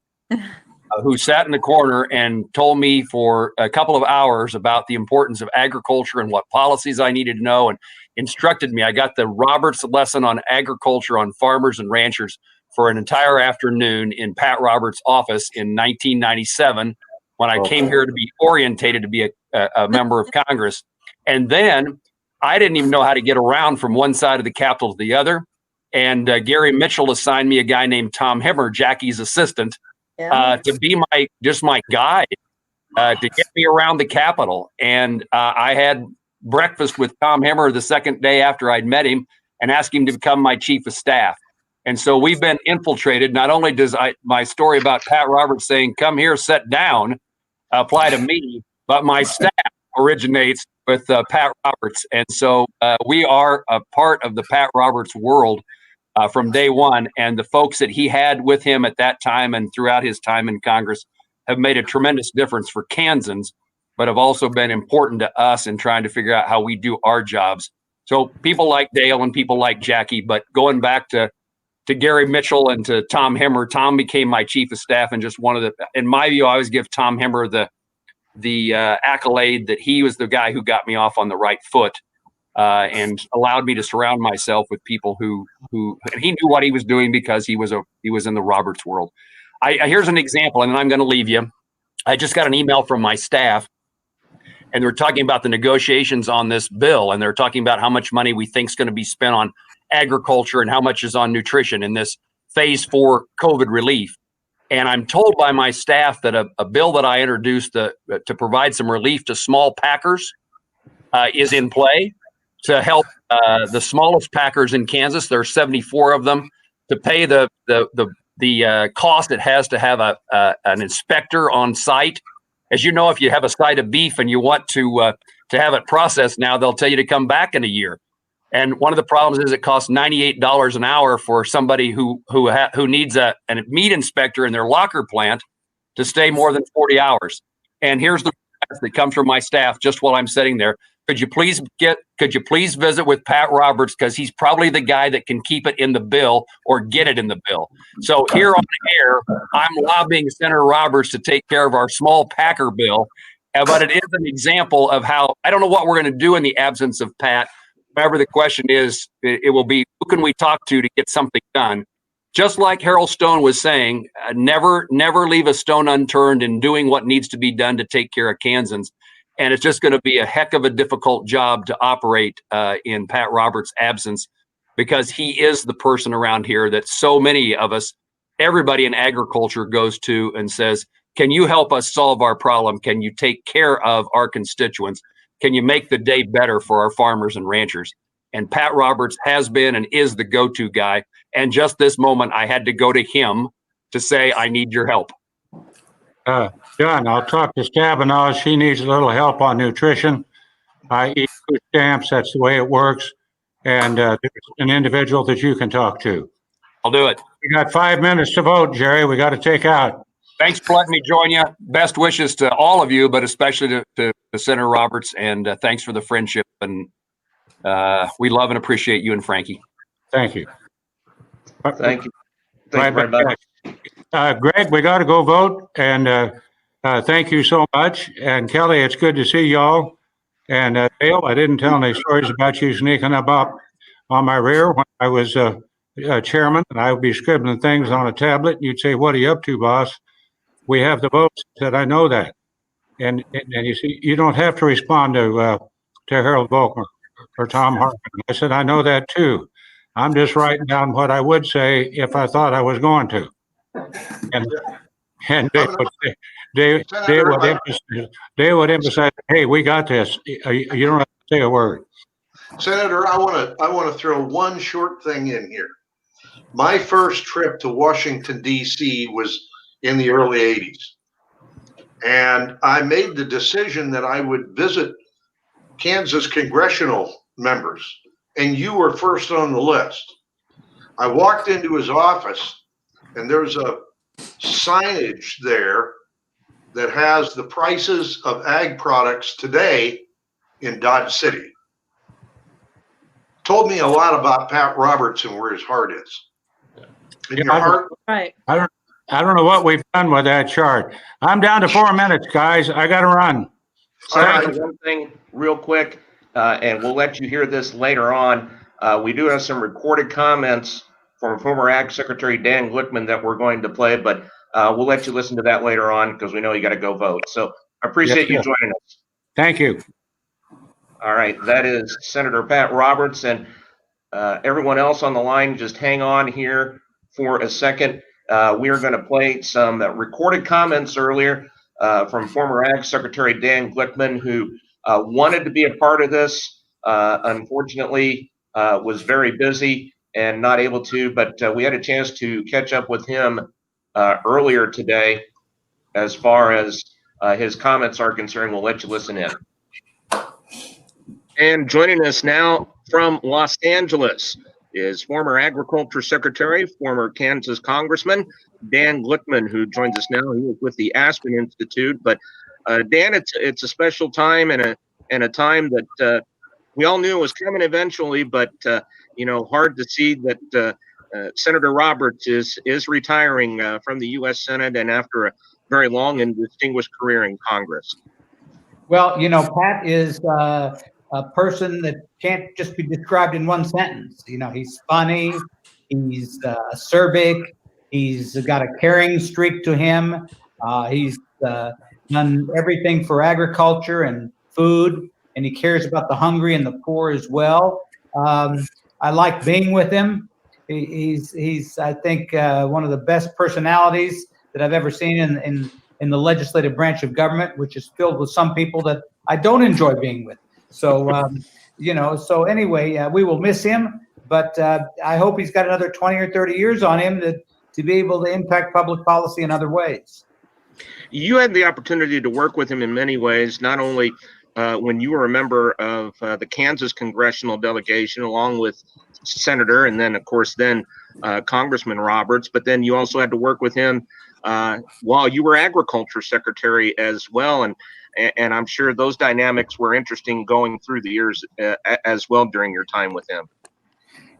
who sat in the corner and told me for a couple of hours about the importance of agriculture and what policies I needed to know, and instructed me. I got the Roberts lesson on agriculture, on farmers and ranchers, for an entire afternoon in Pat Roberts' office in 1997, when I came here to be orientated to be a member of Congress. And then I didn't even know how to get around from one side of the Capitol to the other. And Gary Mitchell assigned me a guy named Tom Hemmer, Jackie's assistant, to be my guide, to get me around the Capitol. And I had breakfast with Tom Hemmer the second day after I'd met him and asked him to become my chief of staff. And so we've been infiltrated. Not only does my story about Pat Roberts saying, "Come here, sit down," apply to me, but my staff originates with Pat Roberts. And so we are a part of the Pat Roberts world. from day one. And the folks that he had with him at that time and throughout his time in Congress have made a tremendous difference for Kansans, but have also been important to us in trying to figure out how we do our jobs. So people like Dale and people like Jackie, but going back to Gary Mitchell and to Tom Hemmer, Tom became my chief of staff, and just one of the, in my view, I always give Tom Hemmer the accolade that he was the guy who got me off on the right foot, and allowed me to surround myself with people who and he knew what he was doing because he was in the Roberts world. Here's an example, and then I'm going to leave you. I just got an email from my staff, and they're talking about the negotiations on this bill, and they're talking about how much money we think is going to be spent on agriculture and how much is on nutrition in this phase 4 COVID relief. And I'm told by my staff that a bill that I introduced to provide some relief to small packers is in play to help the smallest packers in Kansas. There are 74 of them, to pay the cost it has to have an inspector on site. As you know, if you have a side of beef and you want to have it processed now, they'll tell you to come back in a year. And one of the problems is it costs $98 an hour for somebody who needs a meat inspector in their locker plant to stay more than 40 hours. And here's the request that comes from my staff just while I'm sitting there. Could you please visit with Pat Roberts, because he's probably the guy that can keep it in the bill or get it in the bill. So here on the air, I'm lobbying Senator Roberts to take care of our small packer bill. But it is an example of how, I don't know what we're going to do in the absence of Pat. However, the question is, it will be, who can we talk to get something done? Just like Harold Stone was saying, never leave a stone unturned in doing what needs to be done to take care of Kansans. And it's just going to be a heck of a difficult job to operate in Pat Roberts' absence, because he is the person around here that so many of us, everybody in agriculture, goes to and says, can you help us solve our problem? Can you take care of our constituents? Can you make the day better for our farmers and ranchers? And Pat Roberts has been and is the go-to guy. And just this moment, I had to go to him to say, I need your help. John, I'll talk to Stabenow. She needs a little help on nutrition. I eat food stamps. That's the way it works. And there's an individual that you can talk to. I'll do it. We got 5 minutes to vote, Jerry. We got to take out. Thanks for letting me join you. Best wishes to all of you, but especially to Senator Roberts. And thanks for the friendship. And we love and appreciate you and Frankie. Thank you. Thank you. Thank you very much. Greg, we got to go vote. And thank you so much. And Kelly, it's good to see y'all. And Dale, I didn't tell any stories about you sneaking up on my rear when I was chairman, and I would be scribbling things on a tablet. And you'd say, what are you up to, boss? We have the votes. I said, I know that. And you see, you don't have to respond to Harold Volkmer or Tom Harkin. I said, I know that too. I'm just writing down what I would say if I thought I was going to. And they would emphasize, hey, we got this. You don't have to say a word. Senator, I want to throw one short thing in here. My first trip to Washington, D.C. was in the early 80s. And I made the decision that I would visit Kansas congressional members, and you were first on the list. I walked into his office, and there's a signage there that has the prices of ag products today in Dodge City. Told me a lot about Pat Roberts and where his heart is. In your heart? Right. I don't know what we've done with that chart. I'm down to 4 minutes, guys. I got to run. One thing real quick, and we'll let you hear this later on. We do have some recorded comments from former Ag Secretary Dan Glickman that we're going to play, but we'll let you listen to that later on because we know you got to go vote. So I appreciate you joining us. Thank you. All right. That is Senator Pat Roberts, and everyone else on the line, just hang on here for a second. We are going to play some recorded comments earlier from former Ag Secretary Dan Glickman, who wanted to be a part of this, unfortunately was very busy and not able to, but we had a chance to catch up with him earlier today as far as his comments are concerned. We'll let you listen in. And joining us now from Los Angeles, is former Agriculture Secretary, former Kansas Congressman, Dan Glickman, who joins us now. He was with the Aspen Institute. But Dan, it's a special time and a time that we all knew was coming eventually, but hard to see that Senator Roberts is retiring from the U.S. Senate and after a very long and distinguished career in Congress. Well, Pat is a person that can't just be described in one sentence. He's funny, he's acerbic, he's got a caring streak to him. He's done everything for agriculture and food, and he cares about the hungry and the poor as well. I like being with him. He's I think one of the best personalities that I've ever seen in the legislative branch of government, which is filled with some people that I don't enjoy being with. So so anyway, we will miss him, but I hope he's got another 20 or 30 years on him to be able to impact public policy in other ways. You had the opportunity to work with him in many ways, not only when you were a member of the Kansas congressional delegation, along with Senator and then, of course, Congressman Roberts, but then you also had to work with him while you were Agriculture Secretary as well. And I'm sure those dynamics were interesting going through the years as well during your time with him.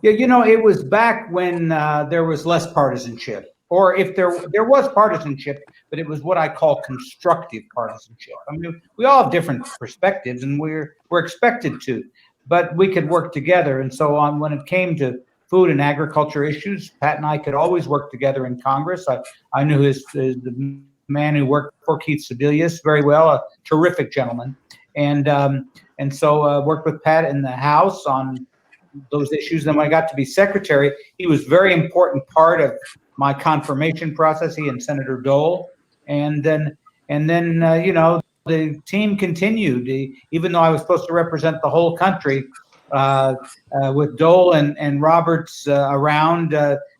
Yeah, it was back when there was less partisanship, or if there was partisanship, but it was what I call constructive partisanship. I mean, we all have different perspectives, and we're expected to, but we could work together. And so on, when it came to food and agriculture issues, Pat and I could always work together in Congress. I knew the man who worked for Keith Sebelius very well, a terrific gentleman, and so worked with Pat in the House on those issues. Then when I got to be secretary, he was a very important part of my confirmation process. He and Senator Dole, and then the team continued. Even though I was supposed to represent the whole country, with Dole and Roberts around,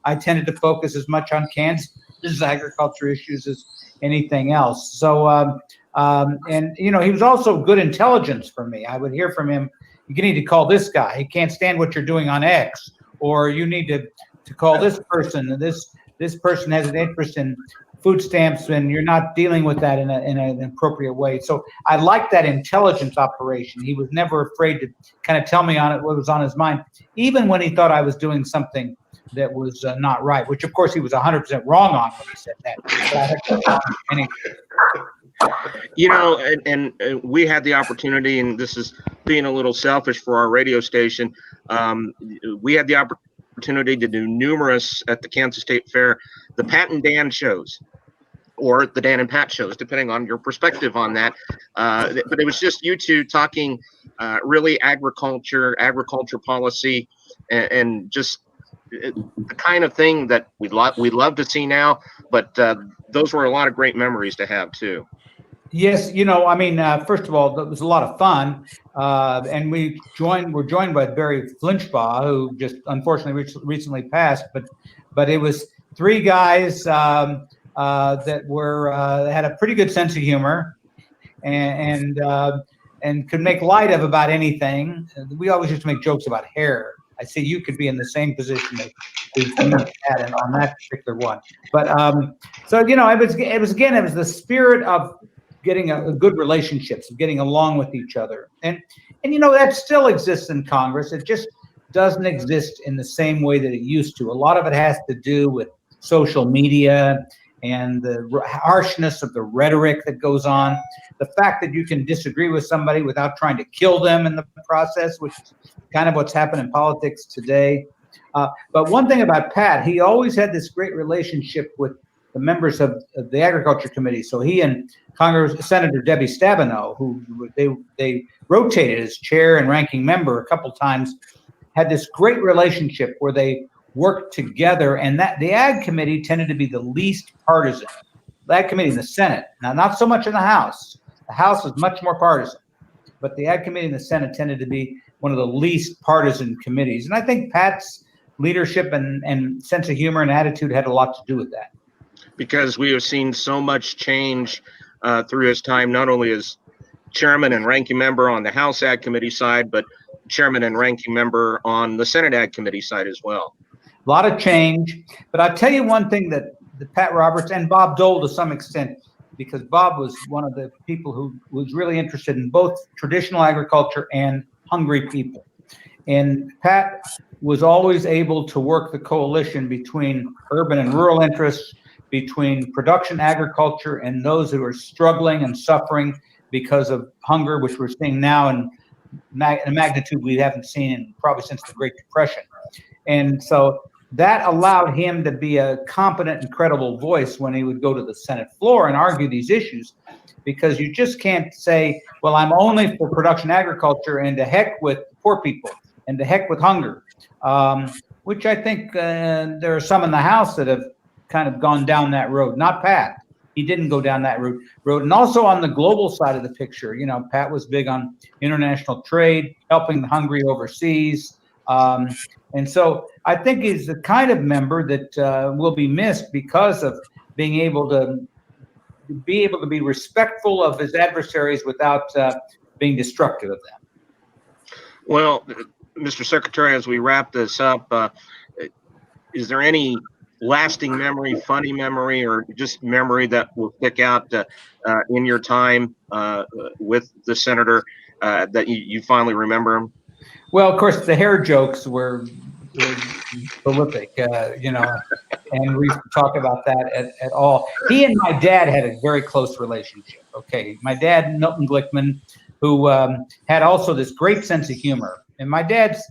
I tended to focus as much on Kansas agriculture issues as anything else. So, he was also good intelligence for me. I would hear from him, you need to call this guy. He can't stand what you're doing on X, or you need to call this person. This person has an interest in food stamps, and you're not dealing with that in an appropriate way. So I like that intelligence operation. He was never afraid to kind of tell me what was on his mind, even when he thought I was doing something that was not right, which of course he was 100% wrong on when he said that. And we had the opportunity, and this is being a little selfish for our radio station. We had the opportunity to do numerous at the Kansas State Fair, the Pat and Dan shows, or the Dan and Pat shows, depending on your perspective on that. But it was just you two talking really agriculture policy, and just the kind of thing that we'd love to see now. But those were a lot of great memories to have too. Yes, first of all, that was a lot of fun, and we're joined by Barry Flinchbaugh, who just unfortunately recently passed. But it was three guys that had a pretty good sense of humor, and could make light of about anything. We always used to make jokes about hair. I see you could be in the same position that we had on that particular one. But it was the spirit of getting a good relationships, of getting along with each other. And that still exists in Congress. It just doesn't exist in the same way that it used to. A lot of it has to do with social media and the harshness of the rhetoric that goes on. The fact that you can disagree with somebody without trying to kill them in the process, which is kind of what's happened in politics today. But one thing about Pat, he always had this great relationship with the members of the Agriculture Committee. So he and Senator Debbie Stabenow, who they rotated as chair and ranking member a couple times, had this great relationship where they worked together, and that the Ag Committee tended to be the least partisan. The Ag Committee in the Senate, now not so much in the House. The House is much more partisan, but the Ag Committee in the Senate tended to be one of the least partisan committees. And I think Pat's leadership and sense of humor and attitude had a lot to do with that. Because we have seen so much change through his time, not only as chairman and ranking member on the House Ag Committee side, but chairman and ranking member on the Senate Ag Committee side as well. A lot of change, but I'll tell you one thing that Pat Roberts and Bob Dole to some extent, because Bob was one of the people who was really interested in both traditional agriculture and hungry people. And Pat was always able to work the coalition between urban and rural interests, between production agriculture and those who are struggling and suffering because of hunger, which we're seeing now in a magnitude we haven't seen in probably since the Great Depression. And so that allowed him to be a competent and credible voice when he would go to the Senate floor and argue these issues, because you just can't say, well, I'm only for production agriculture and to heck with poor people and to heck with hunger, which I think there are some in the House that have kind of gone down that road. Not Pat. He didn't go down that road. And also on the global side of the picture, you know, Pat was big on international trade, helping the hungry overseas. And so I think he's the kind of member that will be missed because of being able to be respectful of his adversaries without being destructive of them. Well, Mr. Secretary, as we wrap this up, is there any lasting memory, funny memory, or just memory that will stick out in your time with the senator that you finally remember him? Well, of course, the hair jokes were prolific, you know, and we used to talk about that at all. He and my dad had a very close relationship. Okay, my dad, Milton Glickman, who had also this great sense of humor, and my dad's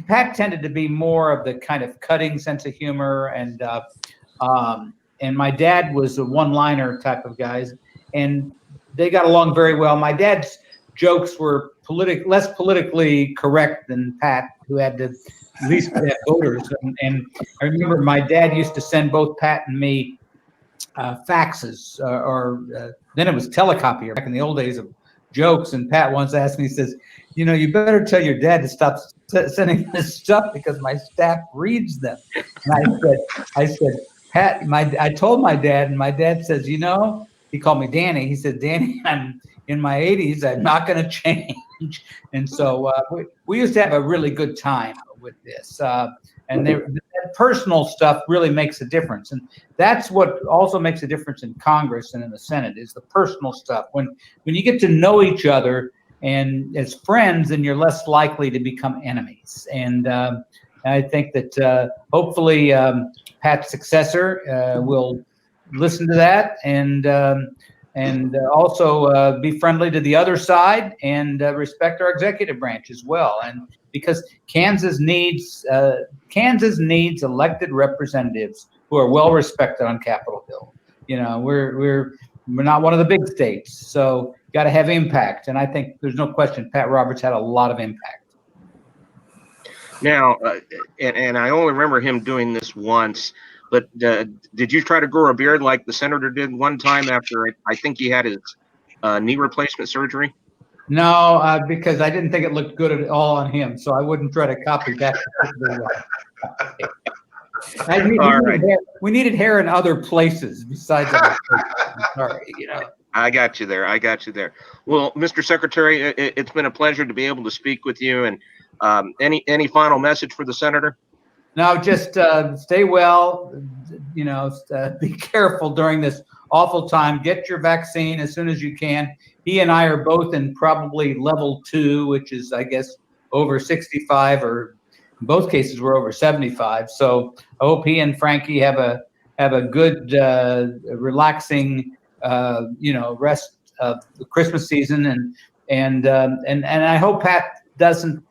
Pat tended to be more of the kind of cutting sense of humor, and my dad was a one-liner type of guys, and they got along very well. My dad's jokes were less politically correct than Pat, who had to at least have voters. And I remember my dad used to send both Pat and me faxes, or then it was telecopier back in the old days of jokes. And Pat once asked me, he says, you know, you better tell your dad to stop sending this stuff because my staff reads them. And I said, Pat, I told my dad, and my dad says, you know, he called me Danny. He said, Danny, I'm in my 80s. I'm not going to change. And so we used to have a really good time with this. And that personal stuff really makes a difference. And that's what also makes a difference in Congress and in the Senate is the personal stuff. When you get to know each other and as friends, then you're less likely to become enemies. And I think that hopefully Pat's successor will listen to that and also be friendly to the other side and respect our executive branch as well. And because Kansas needs elected representatives who are well respected on Capitol Hill. You know, we're not one of the big states, so got to have impact. And I think there's no question Pat Roberts had a lot of impact. Now, and I only remember him doing this once, but did you try to grow a beard like the senator did one time after I think he had his knee replacement surgery? No, because I didn't think it looked good at all on him, so I wouldn't try to copy that. We needed hair in other places besides. Sorry, you know. I got you there. Well, Mr. Secretary, it's been a pleasure to be able to speak with you. And any final message for the senator? No, just stay well. You know, be careful during this awful time. Get your vaccine as soon as you can. He and I are both in probably level 2, which is, I guess, over 65, or in both cases we're over 75. So I hope he and Frankie have a good, relaxing, rest of the Christmas season, and I hope Pat doesn't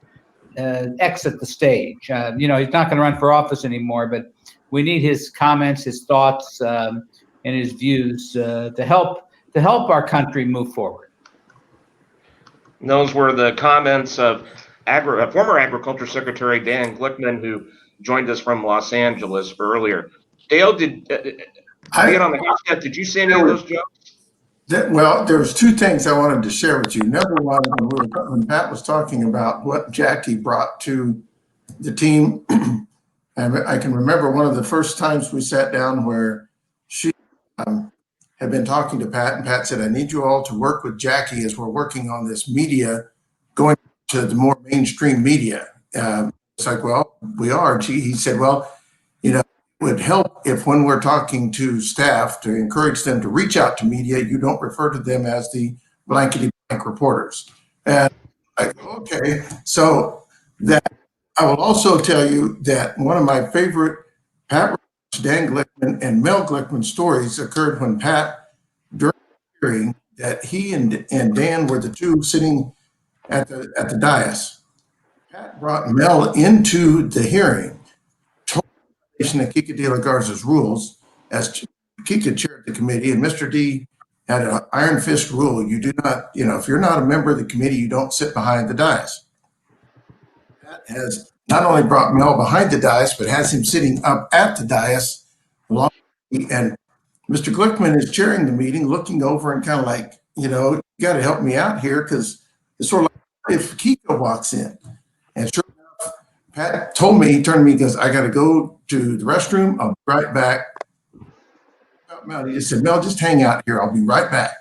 exit the stage. He's not going to run for office anymore, but we need his comments, his thoughts, and his views to help our country move forward. And those were the comments of former Agriculture Secretary Dan Glickman, who joined us from Los Angeles earlier. Dale, did get on the house yet? Did you see any of those jokes? Well, there was 2 things I wanted to share with you. Number one, when Pat was talking about what Jackie brought to the team, I can remember one of the first times we sat down where she had been talking to Pat, and Pat said, I need you all to work with Jackie as we're working on this media going to to the more mainstream media. It's like, well, we are. He said, well, it would help if when we're talking to staff to encourage them to reach out to media, you don't refer to them as the blankety blank reporters. And okay, so that I will also tell you that one of my favorite Pat Roberts, Dan Glickman, and Mel Glickman stories occurred when Pat, during the hearing, that he and Dan were the two sitting at the dais. Pat brought Mel into the hearing, told the Kika de la Garza's rules, as Kika chaired the committee, and Mr. D had an iron fist rule. You do not, if you're not a member of the committee, you don't sit behind the dais. Pat has not only brought Mel behind the dais, but has him sitting up at the dais along with me. And Mr. Glickman is chairing the meeting, looking over and kind of like, you got to help me out here, because it's sort of like if Kika walks in. And sure enough, Pat told me, he turned to me, he goes, I got to go to the restroom. I'll be right back. Mel, he just said, Mel, just hang out here. I'll be right back.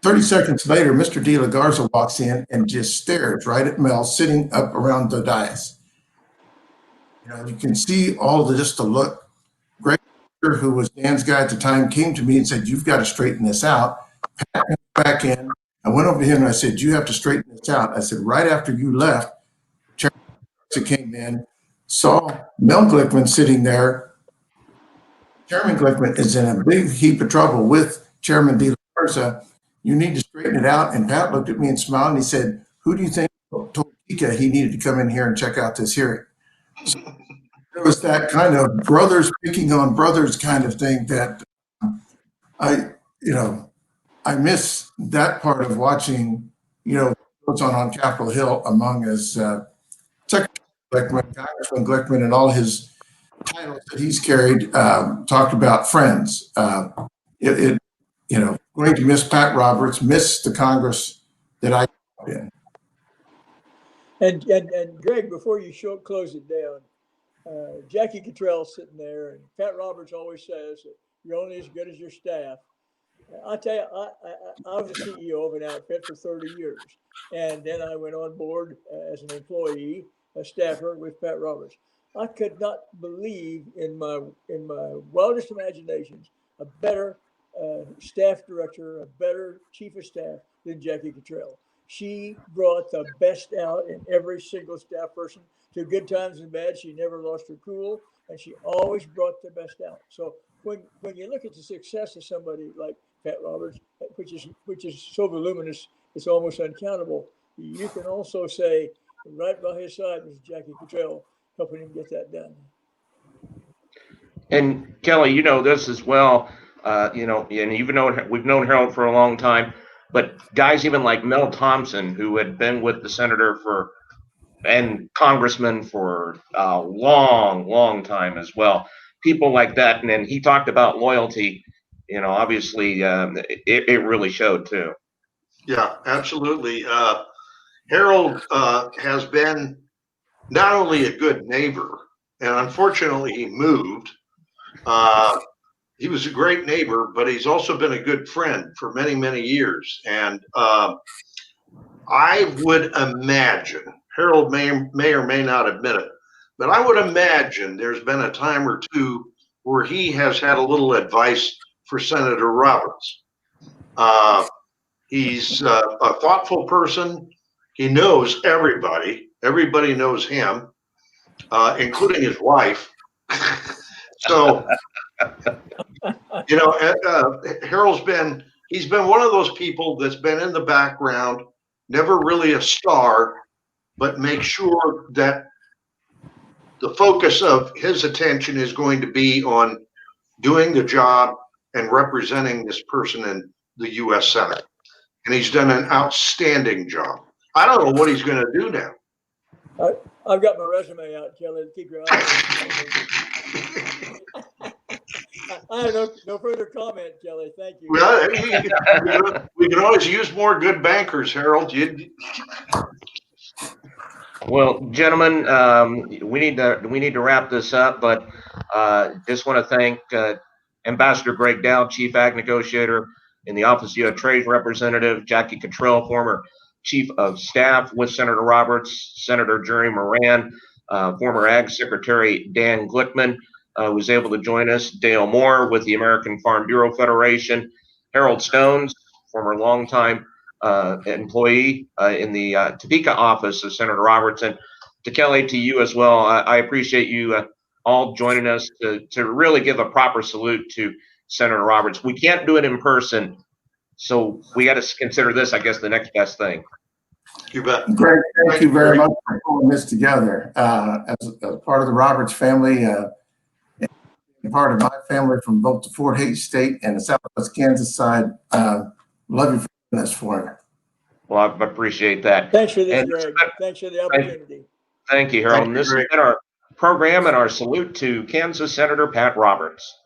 30 seconds later, Mr. De La Garza walks in and just stares right at Mel sitting up around the dais. You can see all the just the look. Greg, who was Dan's guy at the time, came to me and said, you've got to straighten this out. Pat went back in. I went over to him and I said, you have to straighten this out. I said, right after you left, Chairman came in, saw Mel Glickman sitting there. Chairman Glickman is in a big heap of trouble with Chairman De La Garza. You need to straighten it out. And Pat looked at me and smiled and he said, who do you think told Kika he needed to come in here and check out this hearing? So there was that kind of brothers picking on brothers kind of thing that I miss that part of watching, what's on Capitol Hill among his Secretary Glickman, Congressman Glickman, and all his titles that he's carried, talked about friends. Going to miss Pat Roberts, miss the Congress that I in. And Greg, before you close it down, Jackie Cottrell's sitting there, and Pat Roberts always says that you're only as good as your staff. I'll tell you, I was a CEO of an outfit for 30 years, and then I went on board as an employee, a staffer with Pat Roberts. I could not believe in my wildest imaginations a better staff director, a better chief of staff than Jackie Cottrell. She brought the best out in every single staff person, through good times and bad. She never lost her cool, and she always brought the best out. So when you look at the success of somebody like Pat Roberts, which is so voluminous, it's almost uncountable, you can also say right by his side was Jackie Cottrell, helping him get that done. And Kelly, this as well. And we've known Harold for a long time, but guys even like Mel Thompson, who had been with the senator and congressman for a long, long time as well. People like that. And then he talked about loyalty, obviously it really showed too. Yeah, absolutely. Harold has been not only a good neighbor, and unfortunately he moved. He was a great neighbor, but he's also been a good friend for many, many years. And I would imagine, Harold may or may not admit it, but I would imagine there's been a time or two where he has had a little advice for Senator Roberts. He's a thoughtful person. He knows everybody. Everybody knows him, including his wife. So, Harold's he's been one of those people that's been in the background, never really a star, but make sure that the focus of his attention is going to be on doing the job and representing this person in the U.S. Senate. And he's done an outstanding job. I don't know what he's going to do now. I've got my resume out, Kelly, to keep your eye on. I have no further comment, Kelly. Thank you. Well, we can always use more good bankers, Harold. Well, gentlemen, we need to wrap this up, but just want to thank Ambassador Gregg Doud, Chief Ag Negotiator in the Office of U.S. Trade Representative, Jackie Cottrell, former Chief of Staff with Senator Roberts, Senator Jerry Moran, former Ag Secretary Dan Glickman was able to join us, Dale Moore with the American Farm Bureau Federation, Harold Stones, former longtime employee in the Topeka office of Senator Roberts, and to Kelly, to you as well. I appreciate you all joining us to really give a proper salute to Senator Roberts. We can't do it in person, so we got to consider this, I guess, the next best thing. You bet. Greg, thank you very much for pulling this together. As part of the Roberts family, and part of my family from both the Fort Hays State and the Southwest Kansas side, love you for doing this for me. Well, I appreciate that. Thanks for this, And Greg. Thanks for the opportunity. thank you, Harold. Thank And you, this has Greg. been our program and our salute to Kansas Senator Pat Roberts.